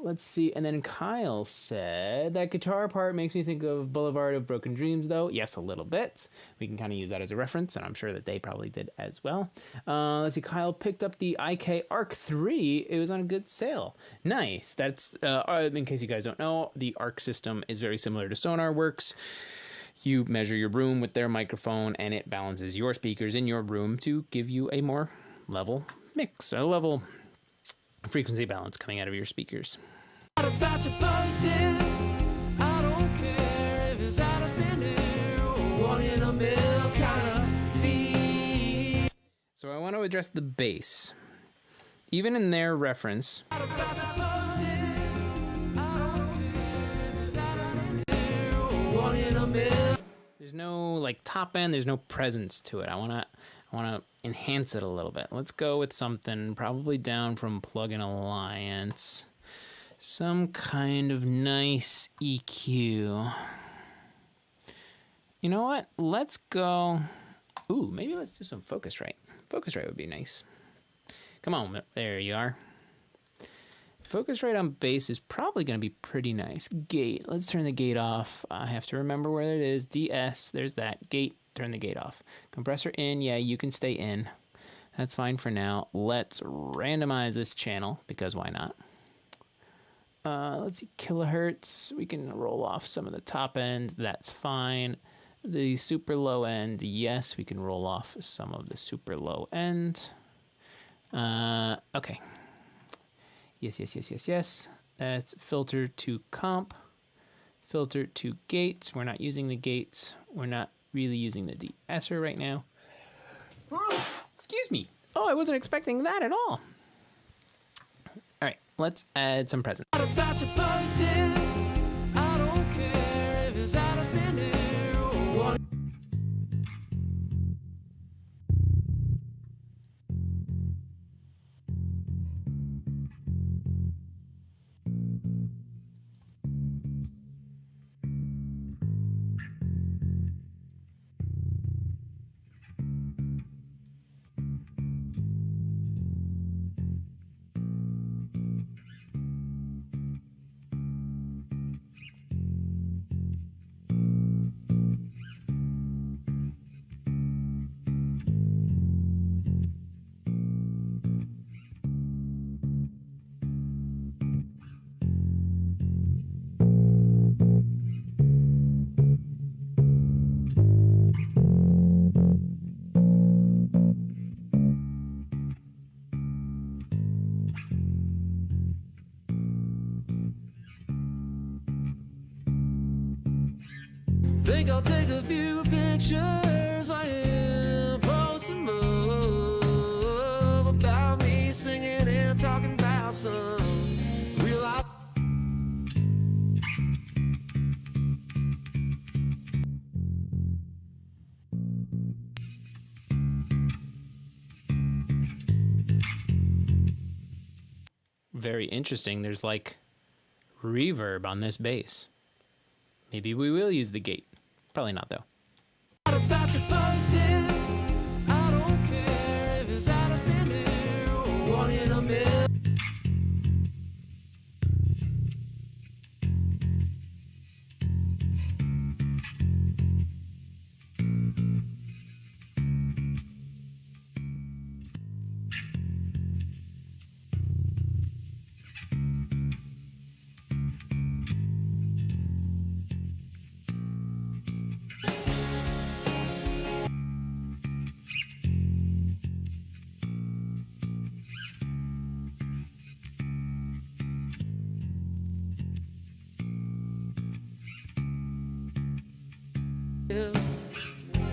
let's see. And then Kyle said that guitar part makes me think of Boulevard of Broken Dreams, though. Yes, a little bit. We can kind of use that as a reference, and I'm sure that they probably did as well. Let's see. Kyle picked up the IK Arc 3. It was on a good sale. Nice. That's, in case you guys don't know, the Arc system is very similar to SonarWorks. You measure your room with their microphone, and it balances your speakers in your room to give you a more level mix, a level frequency balance coming out of your speakers. About to post it. I don't care if it's out of thin air or one in a mill kind of beat. So I want to address the bass. Even in their reference, About to post it. I don't care if it's out of thin air or one in a mill. there's no like top end, there's no presence to it. I want to enhance it a little bit. Let's go with something probably down from Plug-in Alliance. Some kind of nice EQ. You know what? Let's go. Ooh, maybe let's do some Focusrite. Focusrite would be nice. Come on, there you are. Focusrite on bass is probably going to be pretty nice. Gate. Let's turn the gate off. I have to remember where it is. DS. There's that. Gate. Turn the gate off. Compressor in. Yeah, you can stay in. That's fine for now. Let's randomize this channel because why not? Let's see, kilohertz. We can roll off some of the top end. That's fine. The super low end, yes, we can roll off some of the super low end. Okay. Yes. That's filter to comp. Filter to gates. We're not using the gates. We're not really using the de-esser right now. Oh, excuse me. Oh, I wasn't expecting that at all. All right, let's add some presence. About to post it. I don't care if it's out of thin air or one. Think I'll take a few pictures. I am posting up about me singing and talking about some real life. Very interesting. There's like reverb on this bass. Maybe we will use the gate. Probably not though. About to post it. I don't care if it's out of thin air or one in a mill. And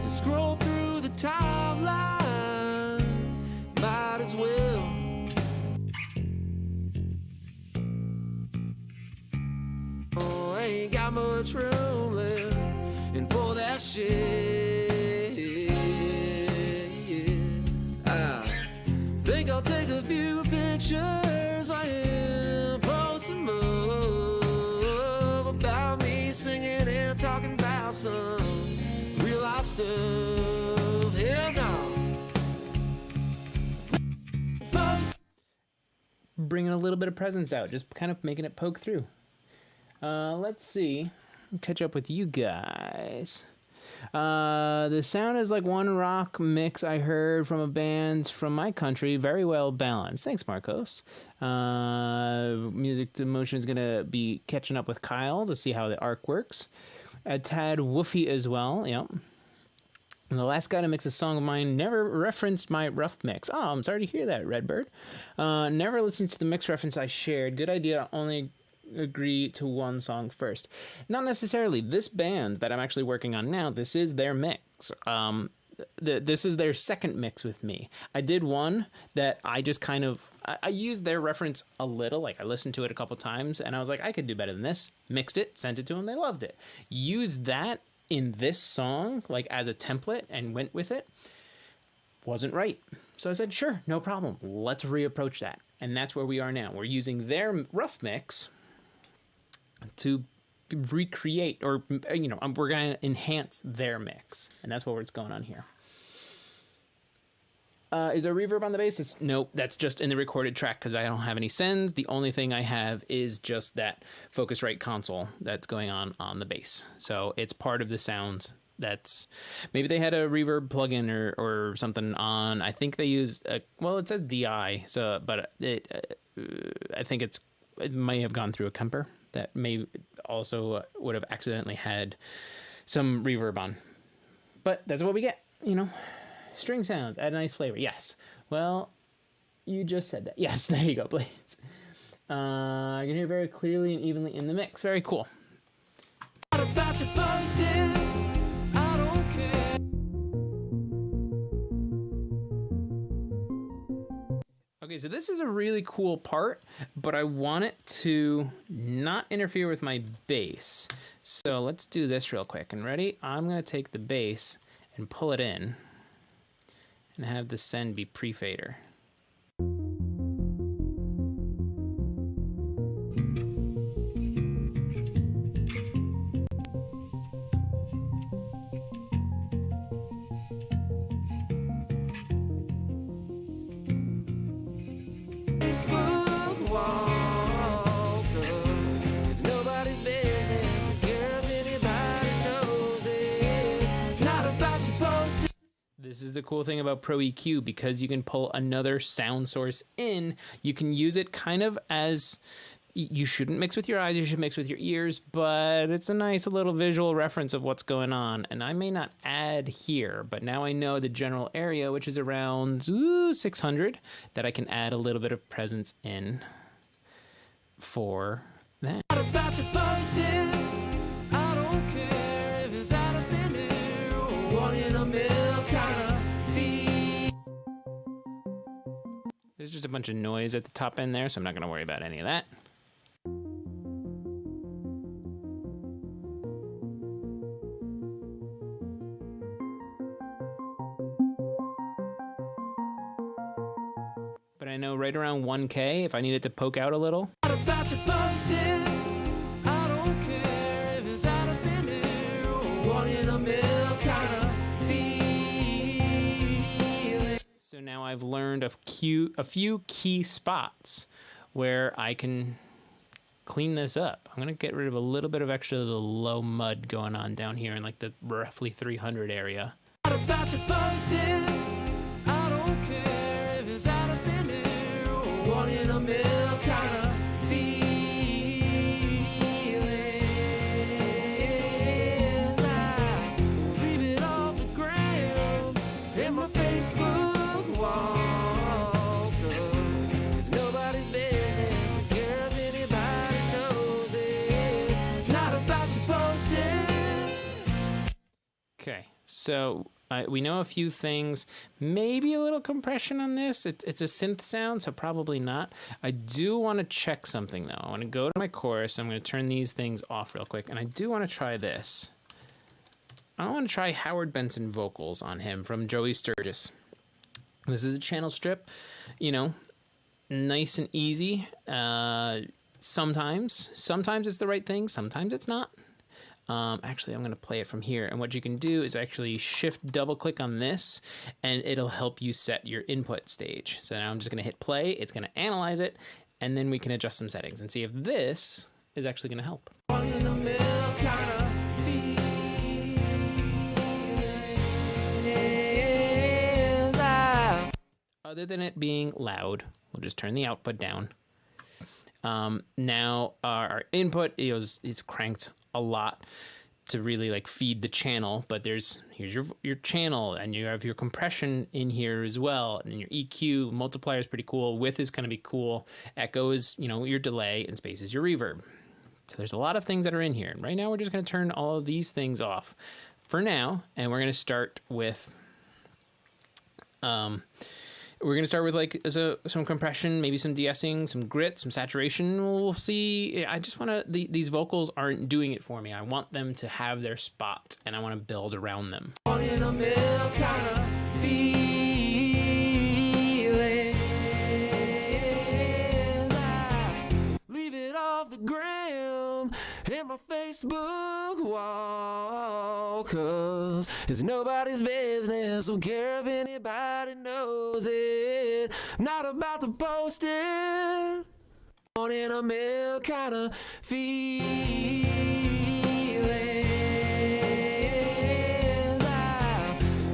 scroll through the timeline, might as well. Oh, I ain't got much room left, and for that shit, I think I'll take a few pictures. I am posting up about me singing and talking about some real life stuff. Hell no. Post. bringing a little bit of presence out, just kind of making it poke through. Let's see. Catch up with you guys. The sound is like one rock mix I heard from a band from my country. Very well balanced. Thanks, Marcos. Music to Motion is going to be catching up with Kyle to see how the arc works. A tad woofy as well. Yep. And the last guy to mix a song of mine never referenced my rough mix. Oh, I'm sorry to hear that, Redbird. Never listened to the mix reference I shared. Good idea. Only agree to one song first. Not necessarily. This band that I'm actually working on now, this is their mix. This is their second mix with me. I did one that I just kind of, I used their reference a little, like I listened to it a couple times and I was like, I could do better than this. Mixed it, sent it to them, they loved it. Used that in this song, like as a template and went with it. Wasn't right. So I said, sure, no problem. Let's reapproach that. And that's where we are now. We're using their rough mix to recreate, or, you know, we're going to enhance their mix. And that's what's going on here. Is there reverb on the bass? Nope, that's just in the recorded track because I don't have any sends. The only thing I have is just that Focusrite console that's going on the bass. So it's part of the sounds. That's maybe they had a reverb plugin or something on. I think they used well, it says DI, so but I think it may have gone through a Kemper that may also would have accidentally had some reverb on. But that's what we get, you know. String sounds add a nice flavor. Yes. Well, you just said that. Yes, there you go, Blades. I can hear very clearly and evenly in the mix. Very cool. Not about to post it. I don't care. Okay, so this is a really cool part, but I want it to not interfere with my bass. So let's do this real quick. And ready? I'm going to take the bass and pull it in and have the send be pre-fader. Facebook wall, 'cause it's nobody's business. Who care if anybody knows it? Not about to post it. This is the cool thing about Pro EQ, because you can pull another sound source in. You can use it kind of as, you shouldn't mix with your eyes, you should mix with your ears, but it's a nice little visual reference of what's going on. And I may not add here, but now I know the general area, which is around 600, that I can add a little bit of presence in for that. Not about to post it. I don't care if it's out of thin air or 1 in a million kind of beat. There's just a bunch of noise at the top end there, so I'm not going to worry about any of that. But I know right around 1K, if I need it to poke out a little. Not about to post it. I don't care if it's out of thin air or 1 in a million kind of feeling. So now I've learned a few key spots where I can clean this up. I'm going to get rid of a little bit of extra the low mud going on down here in like the roughly 300 area. Not about to post it. I don't care if it's out of thin air or 1 in a million kind of feeling. I leave it off the ground in my Facebook wall, 'cause it's nobody's business. Who care if anybody knows it? Not about to post it. Okay, so we know a few things. Maybe a little compression on this. It's a synth sound, so probably not. I do want to check something, though. I want to go to my chorus. I'm going to turn these things off real quick, and I do want to try this. I want to try Howard Benson vocals on him from Joey Sturgis. This is a channel strip, you know, nice and easy. Sometimes it's the right thing, sometimes it's not. Actually, I'm going to play it from here. And what you can do is actually shift double click on this and it'll help you set your input stage. So now I'm just going to hit play. It's going to analyze it. and then we can adjust some settings and see if this is actually going to help. One in a million kind of feelings. Other than it being loud, we'll just turn the output down. Now our input is cranked a lot to really like feed the channel, but here's your channel, and you have your compression in here as well, and then your EQ multiplier is pretty cool. Width is going to be cool. Echo is, you know, your delay, and space is your reverb. So there's a lot of things that are in here. And right now we're just going to turn all of these things off for now, and we're going to start with like some compression, maybe some de-essing, some grit, some saturation. We'll see. I just want to, these vocals aren't doing it for me. I want them to have their spot, and I want to build around them. One in a million kind of feelings. Leave it off the gram and my Facebook wall, 'cause it's nobody's business. Don't care if anybody knows it. Not about to post it. One in a million kind of feelings.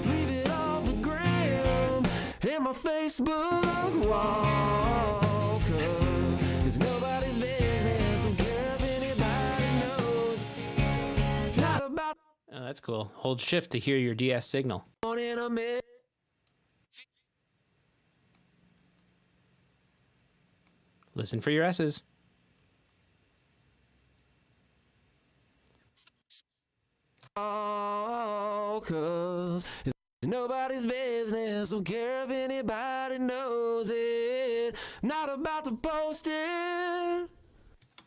Leave it off the gram and my Facebook wall, 'cause it's nobody's business. Don't care if anybody knows. Not about. Oh, that's cool. Hold shift to hear your DS signal. One in a million. Listen for your S's. Oh, 'cause it's nobody's business. Don't care if anybody knows it. Not about to post it.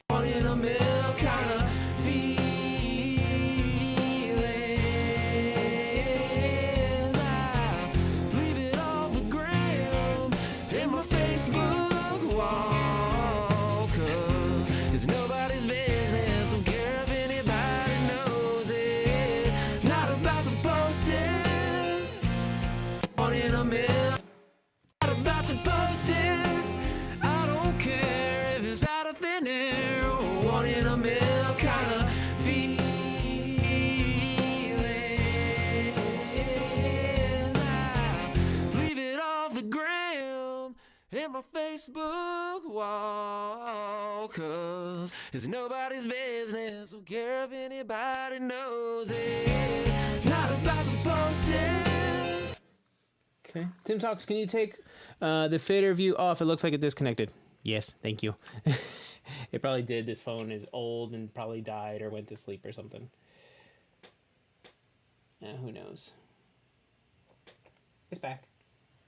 One in a million kind of feelings. Leave it off the gram in my Facebook wall, 'cause it's nobody's business. Don't care if anybody knows it. Not about to post it. One in a million. Not about to post it. I don't care if it's out of thin air. One in a million kind of feelings. Leave it off the gram in my Facebook wall, 'cause it's nobody's business. Don't care if anybody knows it. Not about to post it. Okay. Tim Talks, can you take the fader view off? It looks like it disconnected. Yes, thank you. It probably did. This phone is old and probably died or went to sleep or something. Who knows? It's back.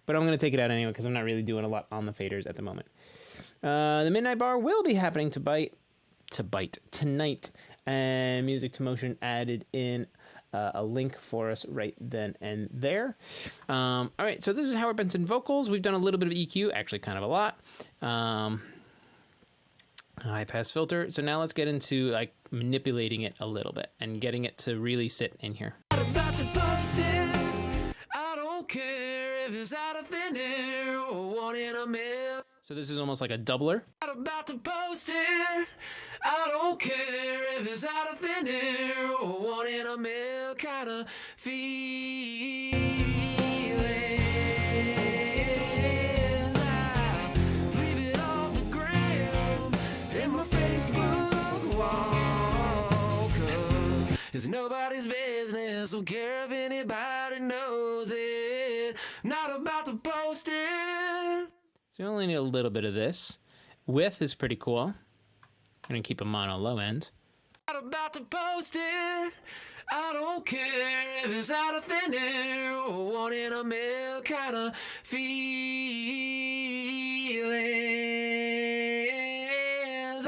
But I'm going to take it out anyway because I'm not really doing a lot on the faders at the moment. The Midnight Bar will be happening tonight. And Music to Motion added in a link for us right then and there. All right, so this is Howard Benson vocals. We've done a little bit of EQ, actually kind of a lot. High pass filter. So now let's get into like manipulating it a little bit and getting it to really sit in here. About to post it. I don't care if it's out of thin air or one in a million. So this is almost like a doubler. About to post it. I don't care if it's out of thin air or one in a million kind of feelings. Leave it off the gram in my Facebook wall, 'cause it's nobody's business. Don't care if anybody knows it. Not about to post it. So you only need a little bit of this. Width is pretty cool. I'm gonna keep a mono low end. About to post it. I don't care if it's out of thin air or one in a million kind of feelings.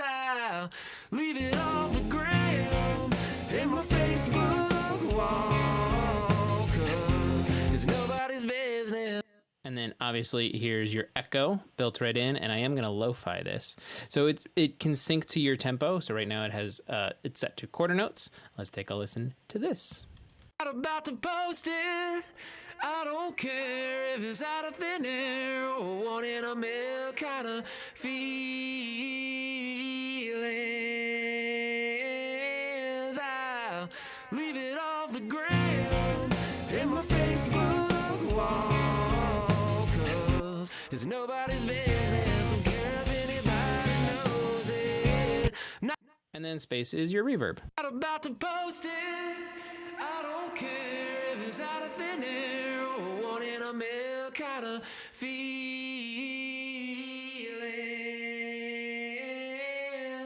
I'll leave it off the gram in my Facebook wall, 'cause it's nobody's business. And then obviously here's your echo built right in, and I am gonna lo-fi this. So it can sync to your tempo. So right now it has it's set to quarter notes. Let's take a listen to this. About to post it. I don't care if it's out of thin air or one in a million kind of feelings. I'll leave it off the ground in my Facebook wall, 'cause it's nobody's business. Don't care if anybody knows it. And then space is your reverb. Not about to post it. I don't care if it's out of thin air or one in a million kind of feelings.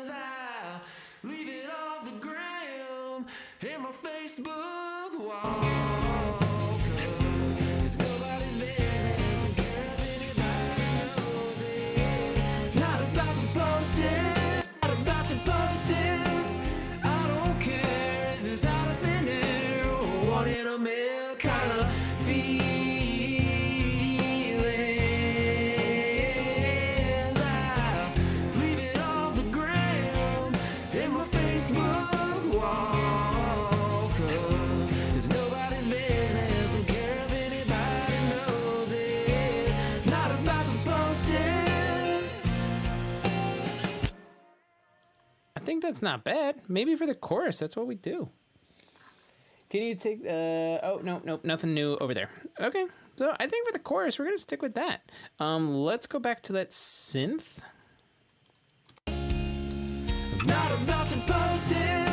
I'll leave it off the ground in my Facebook wall, 'cause it's nobody's business. Don't care if anybody knows it. Not about to post it. Not about to post it. I don't care if it's out of thin air or one in a million kind of feelings. I'll leave it off the ground in my Facebook wall, 'cause it's nobody's business. Don't care if anybody knows it. Not about to post it. I think that's not bad. Maybe for the chorus, that's what we do. Can you take oh no, nothing new over there. Okay. So I think for the chorus, we're gonna stick with that. Let's go back to that synth. Not about to post it.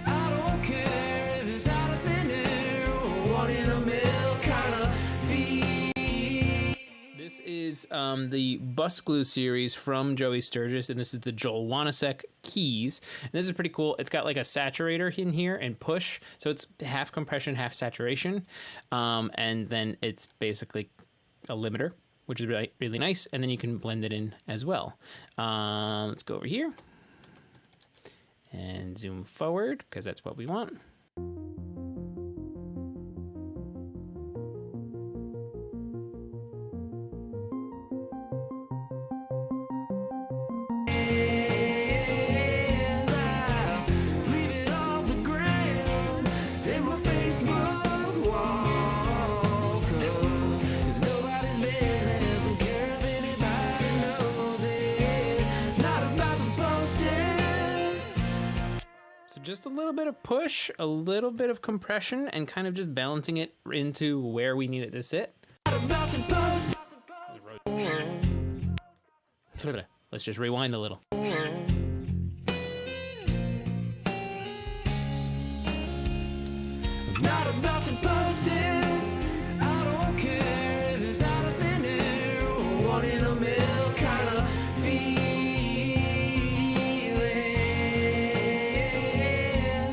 I don't care if it's out of thin air or one in a million kind of feelings. This is the Bus Glue series from Joey Sturgis, and this is the Joel Wanasek keys. And this is pretty cool. It's got like a saturator in here and push, so it's half compression, half saturation, and then it's basically a limiter, which is really, really nice. And then you can blend it in as well. Let's go over here and zoom forward because that's what we want. Leave it off the ground in my Facebook wall, 'cause it's nobody's business. Don't care if anybody knows it. Not about to post it. So just a little bit of push, a little bit of compression, and kind of just balancing it into where we need it to sit. Not about to post it. Let's just rewind a little. Not about to post it. I don't care if it's out of thin air or one in a million kind of feelings.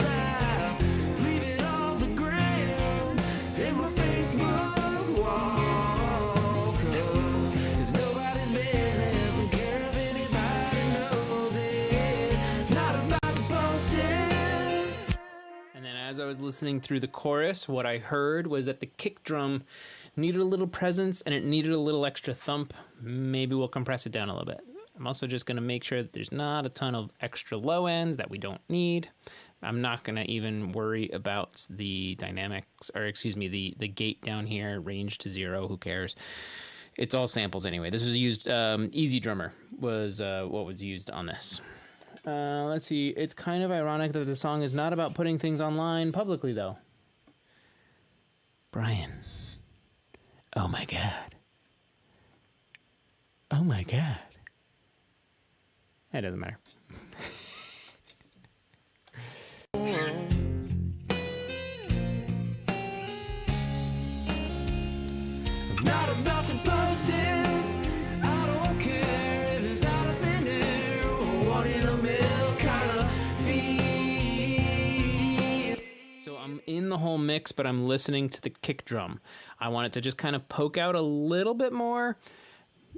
I'll leave it off the ground in my Facebook wall, 'cause it's nobody's business. Don't care if anybody knows it. Not about to post it. And then as I was listening through the chorus, what I heard was that the kick drum needed a little presence and it needed a little extra thump. Maybe we'll compress it down a little bit. I'm also just going to make sure that there's not a ton of extra low ends that we don't need. I'm not going to even worry about the dynamics, or excuse me, the gate down here, range to 0, who cares? It's all samples anyway. This was used, Easy Drummer was what was used on this. Let's see. It's kind of ironic that the song is not about putting things online publicly, though. Brian. Oh my God. Oh my God. It doesn't matter. Not about to post it. I don't care if it's out of thin air or one in a million kind of feelings. So I'm in the whole mix, but I'm listening to the kick drum. I want it to just kind of poke out a little bit more.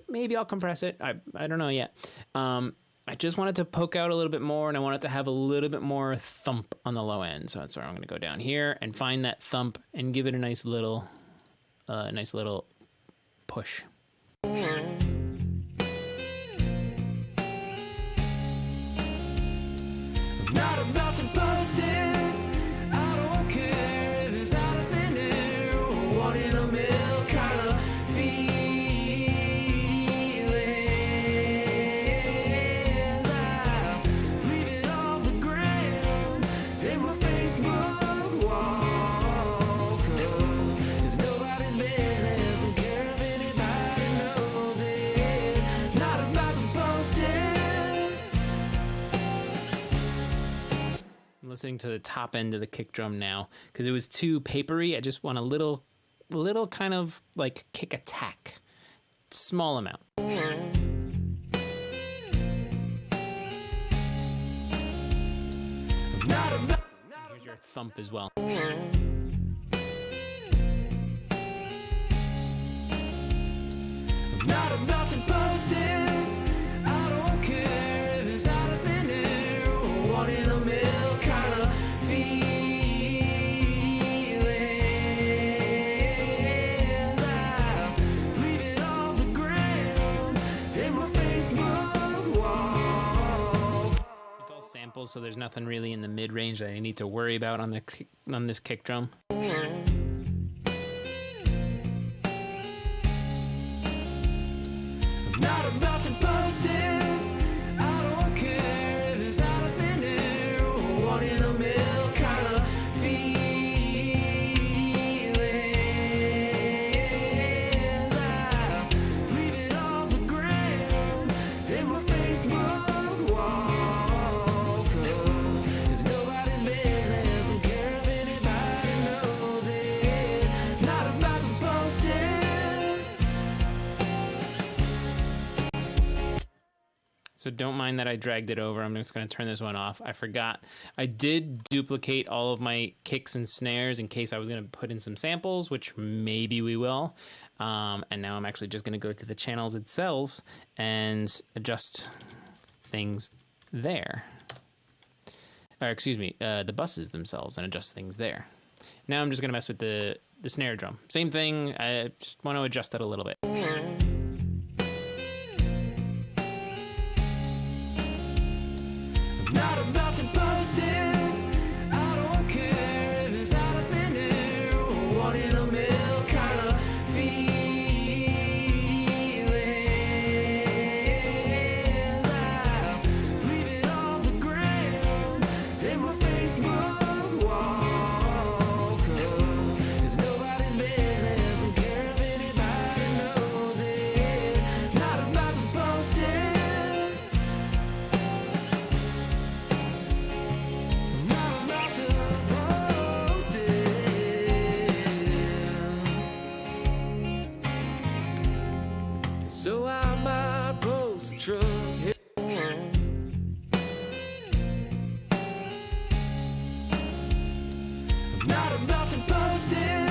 Maybe I'll compress it. I don't know yet. I just want it to poke out a little bit more, and I want it to have a little bit more thump on the low end. So that's where I'm going to go down here and find that thump and give it a nice little push. Not about to post it. I don't care if it's out of thin air or one in a million. listening to the top end of the kick drum now because it was too papery. I just want a little kind of like kick attack, small amount. Here's your thump as well. Not about to post it. I don't care if it's out of thin air or one in a mill kind of feelings. I leave it off the ground in my Facebook wall. It's all samples, so there's nothing really in the mid range that I need to worry about on this kick drum. Not about to post it. I don't care if it's out of thin air or one in a mill kind of feelings. I leave it off the ground in my Facebook wall. 'Cause it's nobody's business. Don't care if anybody knows it. Not about to post it. So don't mind that I dragged it over. I'm just going to turn this one off. I forgot. I did duplicate all of my kicks and snares in case I was going to put in some samples, which maybe we will. And now I'm actually just going to go to the channels itself and adjust things there. Or excuse me, the buses themselves and adjust things there. Now I'm just going to mess with the snare drum. Same thing. I just want to adjust that a little bit. Not about to post it. I don't care if it's out of thin air or one in a mill kind of feelings. I leave it off the ground in my Facebook wall. 'Cause it's nobody's business. Don't care if anybody knows it. Not about to post it. Not about to post it. So I might post a truck. Not about to post it.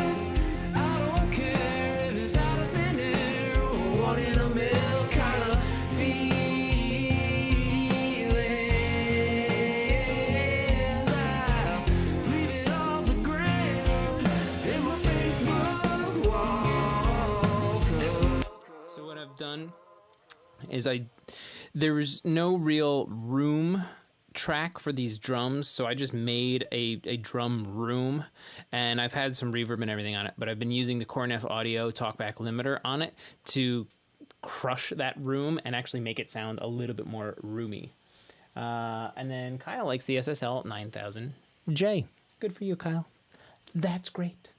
I don't care if it's out of thin air or one in a mill kind of feelings. I leave it off the ground in my Facebook wall. 'Cause So what I've done is there was no real room track for these drums, so I just made a drum room, and I've had some reverb and everything on it, but I've been using the Cornef Audio talkback limiter on it to crush that room and actually make it sound a little bit more roomy. And then Kyle likes the SSL 9000J. Good for you, Kyle. That's great.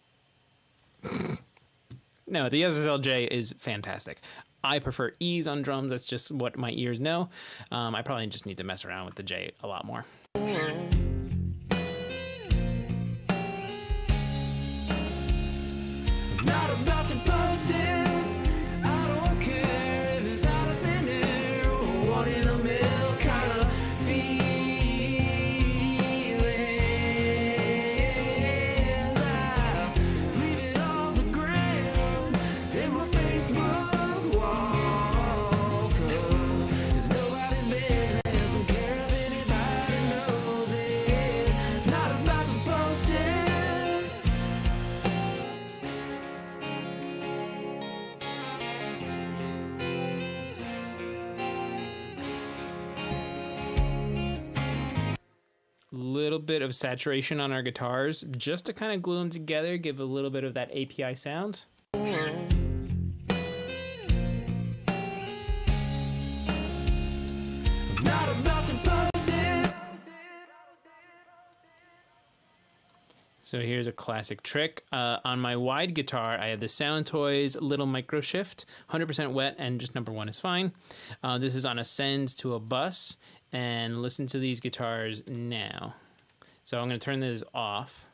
No, the SSLJ is fantastic. I prefer E's on drums. That's just what my ears know. I probably just need to mess around with the J a lot more. not about to post it. I don't care if it's out of thin air or one in a mill kind of feelings. I leave it off the ground in my Facebook wall. 'Cause it's nobody's business. Don't care if anybody knows it. Not about to post it. Little bit of saturation on our guitars just to kind of glue them together, give a little bit of that API sound. Not about to post it. So here's a classic trick. On my wide guitar, I have the Sound Toys Little Micro Shift, 100% wet, and just number 1 is fine. This is on a send to a bus, and listen to these guitars now. So I'm going to turn this off.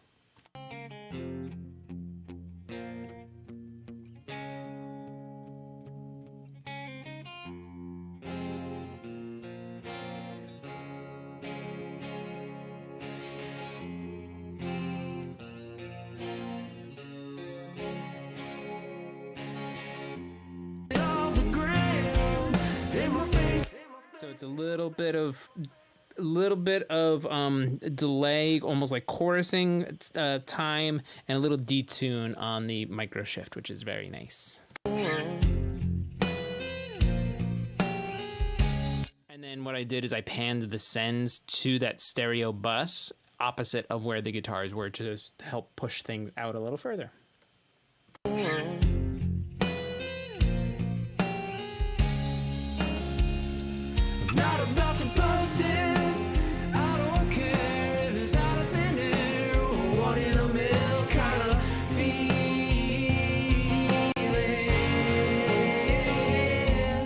So it's a little bit of delay, almost like chorusing time, and a little detune on the micro shift, which is very nice. And then what I did is I panned the sends to that stereo bus opposite of where the guitars were to help push things out a little further. Not about to post it. I don't care if it's out of thin air or one in a mill kind of feelings.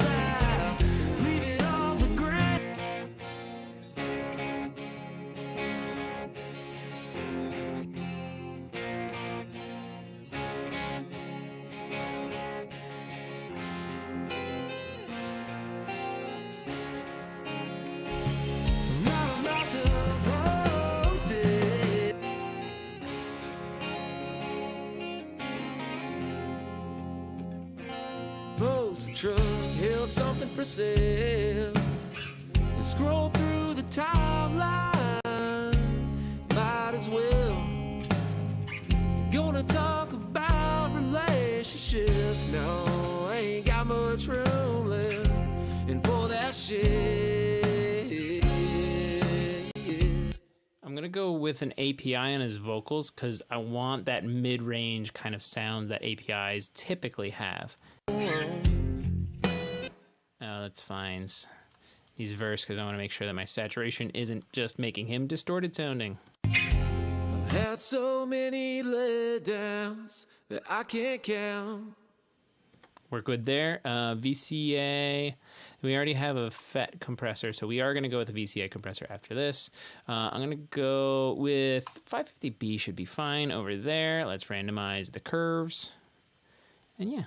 I'll leave it all for granted. Not about to post it. Post a truck, hail something for sale, and scroll through the timeline. Might as well. Gonna talk about relationships. No, ain't got much room left, and for that shit. I'm going to go with an API on his vocals because I want that mid-range kind of sound that APIs typically have. Oh, that's fine. He's verse because I want to make sure that my saturation isn't just making him distorted sounding. I've had so many letdowns that I can't count. We're good there. VCA. We already have a FET compressor, so we are going to go with a VCA compressor after this. I'm going to go with 550B should be fine over there. Let's randomize the curves. And yeah.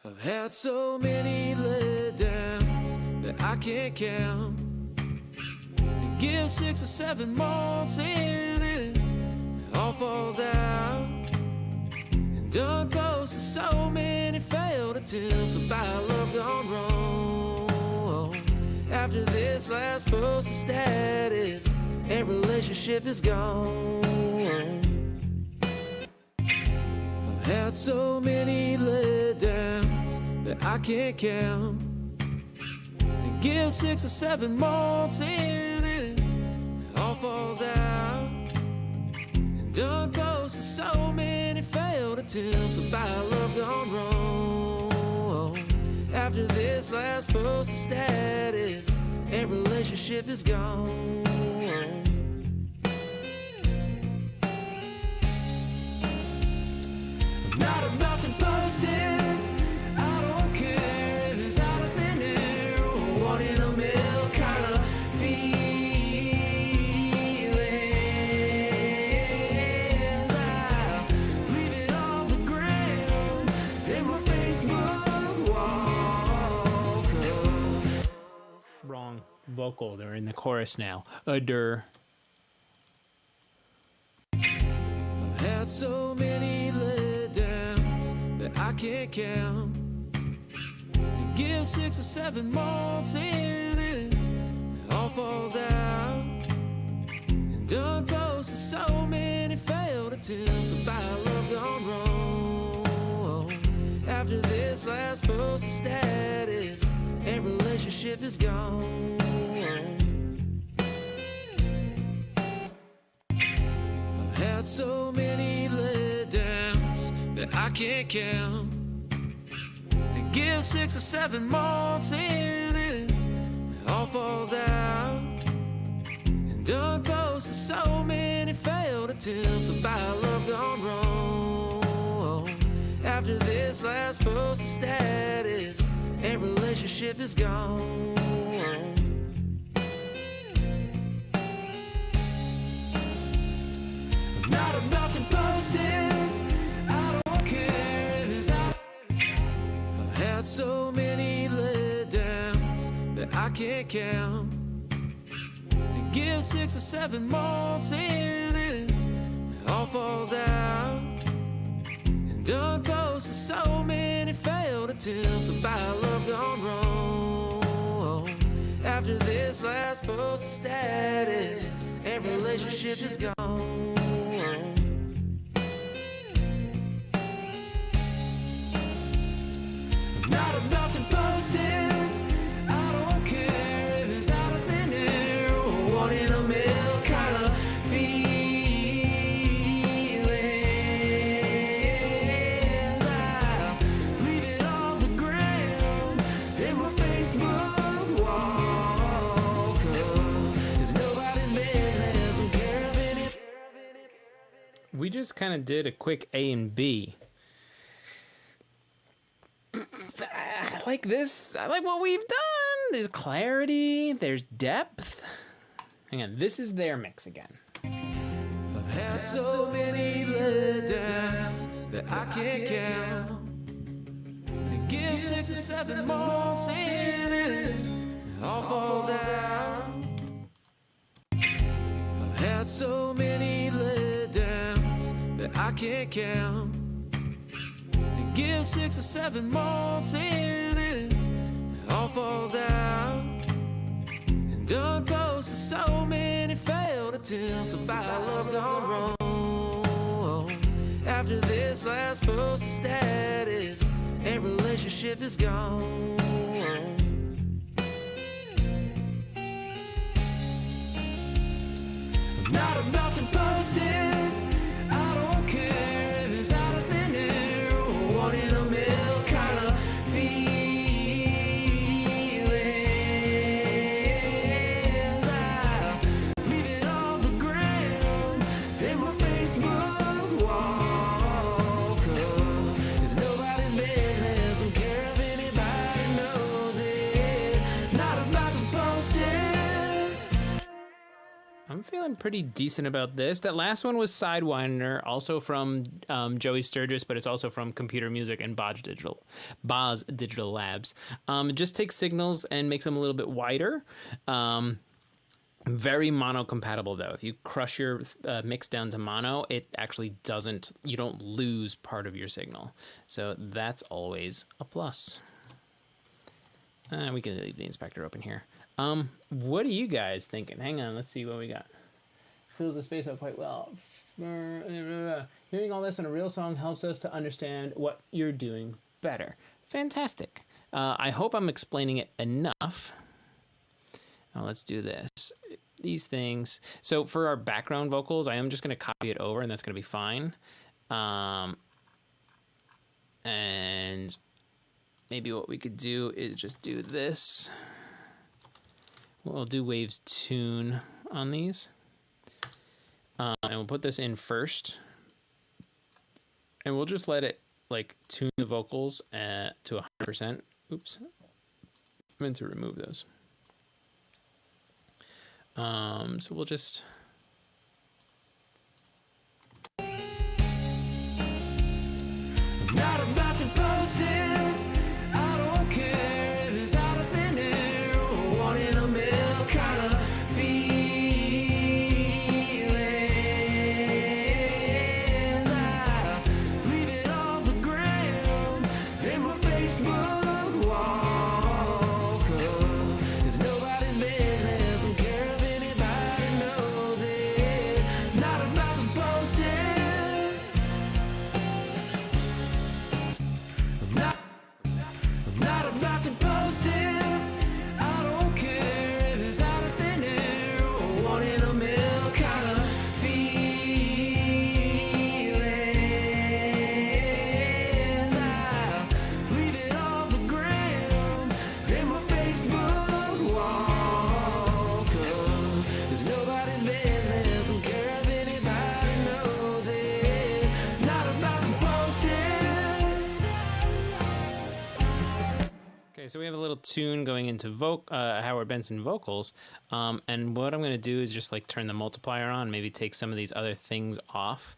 I've had so many letdowns that I can't count. And give 6 or 7 months in and it all falls out. And done posted so many failed attempts about love gone wrong. After this last post of status, and relationship is gone. I've had so many letdowns that I can't count. And give 6 or 7 months in and it all falls out. And done posted so many failed attempts about love gone wrong. After this last post of status, and relationship is gone. I'm not about to post it. I don't care if it's out of thin air or one in a mill kind of feelings. I'll leave it off the ground in my Facebook wall. 'Cause Wrong vocal. They're in the chorus now. Adur. I've had so many letdowns that I can't count. And give 6 or 7 months in and it all falls out. And done posted so many failed attempts about love gone wrong. After this last post of status, and relationship is gone. I've had so many letdowns that I can't count. And give 6 or 7 months in and it all falls out. And done posted so many failed attempts about love gone wrong. After this last post of status, and relationship is gone. I can't count. And give 6 or 7 months in and it all falls out. And done posted so many failed attempts about love gone wrong. After this last post status and relationship is gone. I'm not about to post it. I don't care if it's out of thin air or 1 in a million kind of feelings. I'll leave it off the ground in my Facebook wall, 'cause it's nobody's business. Don't care if it. We just kind of did a quick A and B. I like this. I like what we've done. There's clarity. There's depth. Hang on. This is their mix again. I've had so many letdowns that I can't count. And give 6 or 7 months in and it all falls out. I've had so many letdowns that I can't count. And give 6 or 7 months in and it all falls out. And done posted so many failed attempts about love gone wrong. After this last post status and relationship is gone. I'm not about to post it. I don't care if it's out of thin air or 1 in a million kind of feelings. I'll leave it off the ground in my Facebook wall, 'cause it's nobody's business. Don't care if anybody knows it. Not about to post it. I'm feeling pretty decent about this. That last one was Sidewinder, also from Joey Sturgis, but it's also from Computer Music and Boz Digital Labs. It just takes signals and makes them a little bit wider. Very mono compatible though. If you crush your mix down to mono, it actually doesn't, you don't lose part of your signal. So that's always a plus. We can leave the inspector open here. What are you guys thinking? Hang on, let's see what we got. Fills the space up quite well. Hearing all this on a real song helps us to understand what you're doing better. Fantastic. I hope I'm explaining it enough. Now let's do this. These things. So for our background vocals, I am just going to copy it over, and that's going to be fine. And maybe what we could do is just do this. We'll do Waves Tune on these. And we'll put this in first. And we'll just let it like tune the vocals to 100%. Oops. I meant to remove those. So we'll just... I'm not about to post it. I don't care if it's out of thin air or 1 in a million kind of feelings. I'll leave it off the ground in my Facebook wall, 'cause it's nobody's business. Don't care if anybody knows it. Not about to post it. I'm not about to post it. I don't care if it's out of thin air or 1 in a million kind of feelings. I'll leave it off the ground in my Facebook wall, 'cause it's nobody's business. Don't care if anybody knows it. Not about to post it. Okay, so we have a little tune going into Howard Benson vocals. And what I'm going to do is just like turn the multiplier on, maybe take some of these other things off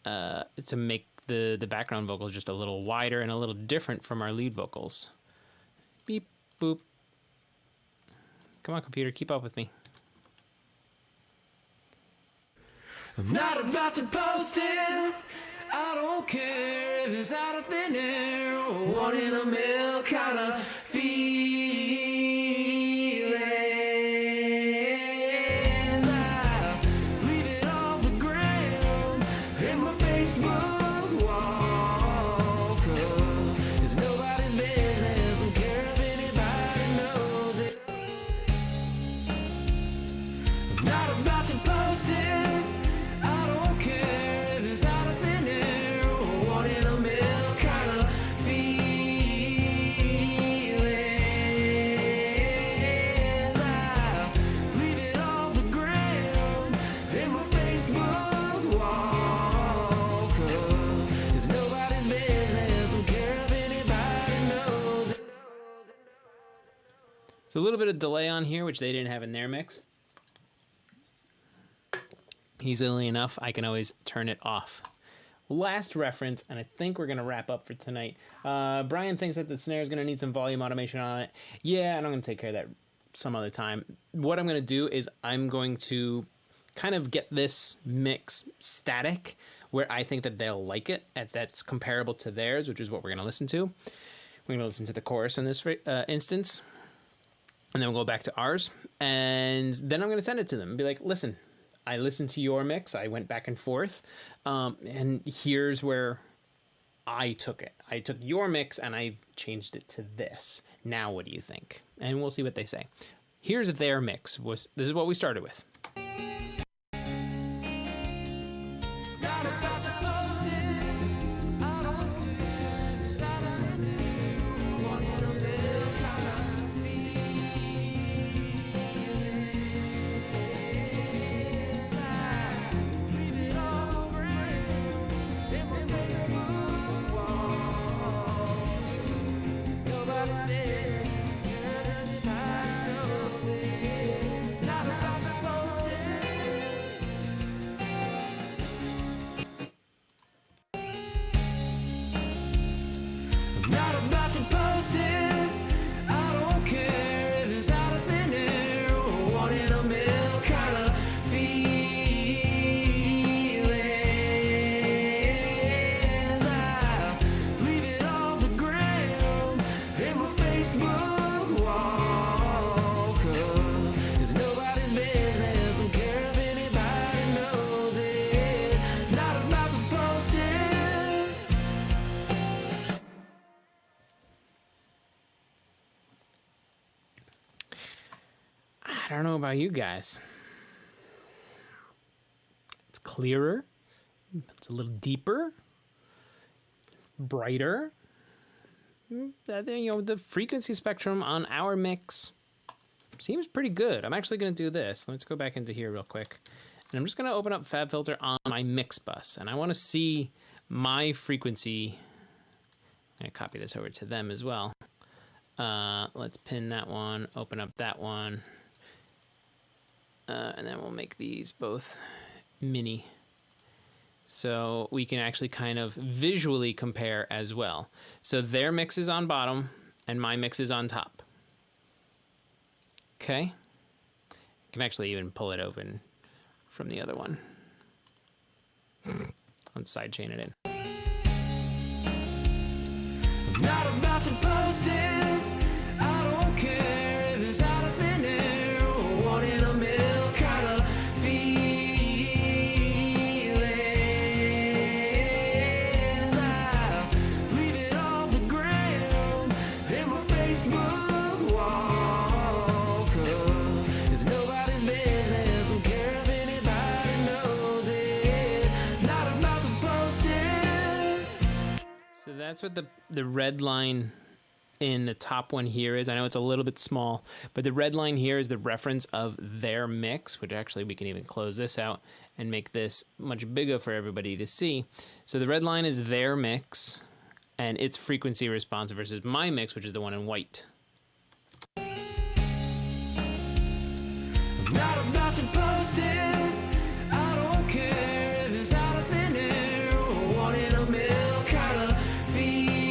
to make the background vocals just a little wider and a little different from our lead vocals. Beep, boop. Come on, computer, keep up with me. I'm not about to post it. I don't care if it's out of thin air or one in a mill kind of feelings. I leave it off the ground in my Facebook wall, 'cause it's nobody's business. Don't care if anybody knows it. I'm not about to post it. I don't care if it's out of thin air or one in a mill kind of feelings. I leave it off the ground in my Facebook wall, 'cause it's nobody's business. Don't care if anybody knows it. So a little bit of delay on here, which they didn't have in their mix. Easily enough, I can always turn it off. Last reference, and I think we're going to wrap up for tonight. Brian thinks that the snare is going to need some volume automation on it. Yeah, and I'm going to take care of that some other time. What I'm going to do is I'm going to kind of get this mix static where I think that they'll like it, that's comparable to theirs, which is what we're going to listen to. We're going to listen to the chorus in this instance, and then we'll go back to ours. And then I'm going to send it to them and be like, listen, I listened to your mix. I went back and forth. And here's where I took it. I took your mix and I changed it to this. Now what do you think? And we'll see what they say. Here's their mix. This is what we started with. Not about to post it. I don't care if it's out of thin air, one in a mill kind of feelings. I leave it on the ground in my Facebook wall. It's nobody's business. Can't anybody knows it. Not about to post it. I'm not about to post it. I don't care if it's out of thin air or one in a mill kind of feelings. I leave it off the ground in my Facebook wall, 'cause it's nobody's business. Don't care if anybody knows it. Not about to post it. I don't know about you guys. It's clearer. It's a little deeper. Brighter. The frequency spectrum on our mix seems pretty good. I'm actually going to do this. Let's go back into here real quick. And I'm just going to open up FabFilter on my mix bus. And I want to see my frequency. I'm going to copy this over to them as well. Let's pin that one, open up that one. And then we'll make these both mini. So we can actually kind of visually compare as well. So their mix is on bottom and my mix is on top. Okay. I can actually even pull it open from the other one. Let's sidechain it in. I'm not about to post it. I don't care if it's out of thin air or one in a mill kind of feelings. I leave it off the ground in my Facebook wall, 'cause it's nobody's business. Don't care if anybody knows it. Not about to post it. So that's what the red line in the top one here is. I know it's a little bit small, but the red line here is the reference of their mix, which actually we can even close this out and make this much bigger for everybody to see. So the red line is their mix and its frequency response versus my mix, which is the one in white. I'm not about to post it. I don't care if it's out of thin air or one in a mill kind of feelings.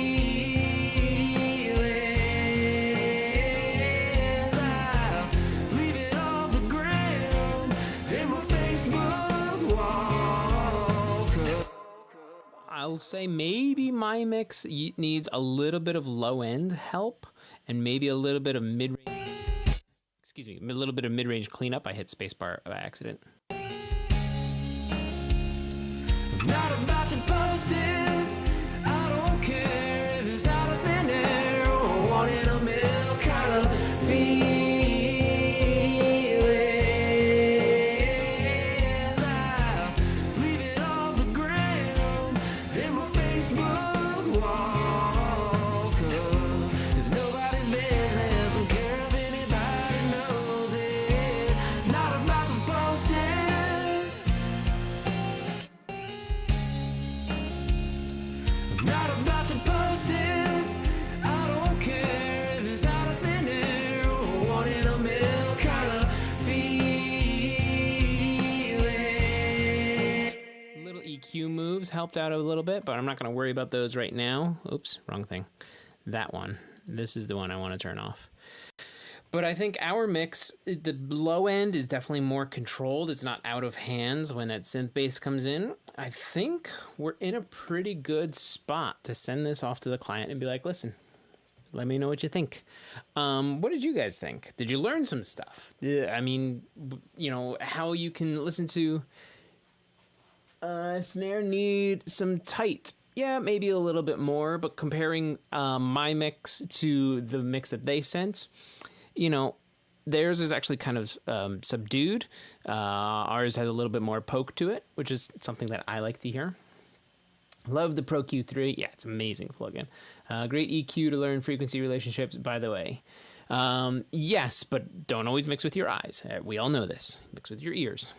I will say maybe my mix needs a little bit of low end help and maybe a little bit of mid-range. Excuse me, a little bit of mid-range cleanup. I hit spacebar by accident. I'm not about to post it. I don't care if it's out of thin air or one in a middle kind of feelings. I'll leave it off the ground in my Facebook wall, 'cause it's nobody's business. Don't care if anybody knows it. Not about to post it. Not about to post it. I don't care if it's out of thin air or one in a middle kind of feeling. Little EQ moves helped out a little bit, but I'm not going to worry about those right now. Oops, wrong thing. That one. This is the one I want to turn off. But I think our mix, the low end is definitely more controlled. It's not out of hands when that synth bass comes in. I think we're in a pretty good spot to send this off to the client and be like, listen, let me know what you think. What did you guys think? Did you learn some stuff? I mean, you know, how you can listen to snare need some tight. Yeah, maybe a little bit more, but comparing my mix to the mix that they sent, you know, theirs is actually kind of subdued. Ours has a little bit more poke to it, which is something that I like to hear. Love the Pro Q3. Yeah, it's amazing plugin. Great EQ to learn frequency relationships, by the way. Yes, but don't always mix with your eyes. We all know this. Mix with your ears.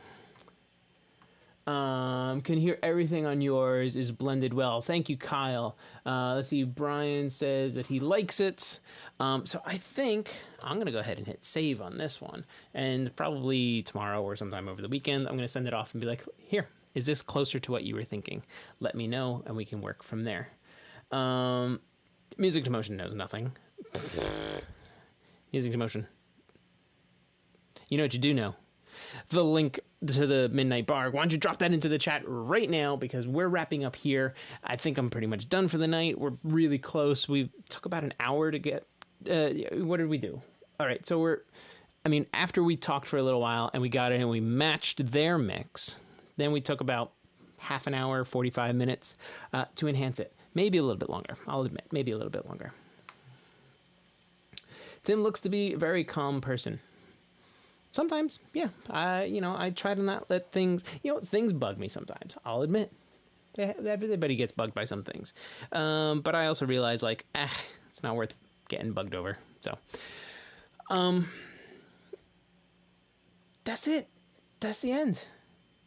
Can hear everything on yours, is blended well. Thank you, Kyle. Let's see. Brian says that he likes it. So I think I'm going to go ahead and hit save on this one. And probably tomorrow or sometime over the weekend, I'm going to send it off and be like, here, is this closer to what you were thinking? Let me know and we can work from there. Music to Motion knows nothing. Music to Motion. You know what you do know? The link to the Midnight Bar. Why don't you drop that into the chat right now, because we're wrapping up here. I think I'm pretty much done for the night. We're really close. We took about an hour to get... what did we do? All right, so after we talked for a little while and we got in and we matched their mix, then we took about half an hour, 45 minutes to enhance it. Maybe a little bit longer. I'll admit, maybe a little bit longer. Tim looks to be a very calm person. Sometimes, yeah. I try to not let things bug me sometimes. I'll admit. Everybody gets bugged by some things. But I also realize, it's not worth getting bugged over. So, that's it. That's the end.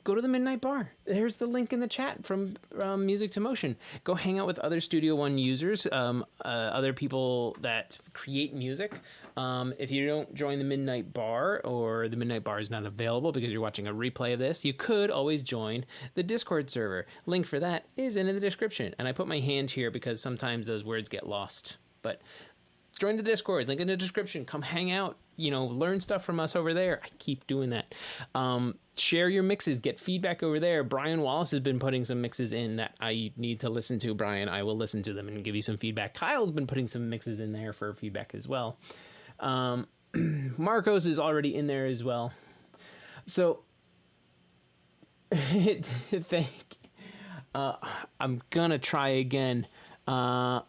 Go to the Midnight Bar. There's the link in the chat from Music to Motion. Go hang out with other Studio One users, other people that create music. If you don't join the Midnight Bar, or the Midnight Bar is not available because you're watching a replay of this, you could always join the Discord server. Link for that is in the description. And I put my hand here because sometimes those words get lost. But join the Discord, link in the description. Come hang out, learn stuff from us over there. I keep doing that. Share your mixes, get feedback over there. Brian Wallace has been putting some mixes in that I need to listen to. Brian, I will listen to them and give you some feedback. Kyle's been putting some mixes in there for feedback as well. Marcos is already in there as well. So, I'm gonna try again. I'm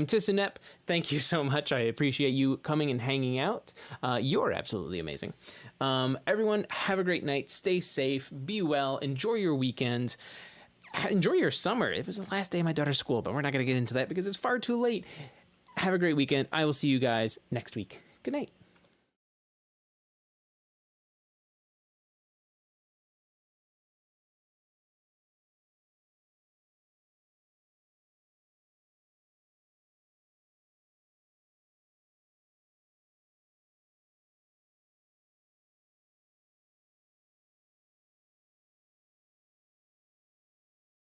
Tisunep. Thank you so much. I appreciate you coming and hanging out. You're absolutely amazing. Everyone, have a great night. Stay safe. Be well. Enjoy your weekend. Enjoy your summer. It was the last day of my daughter's school, but we're not going to get into that because it's far too late. Have a great weekend. I will see you guys next week. Good night.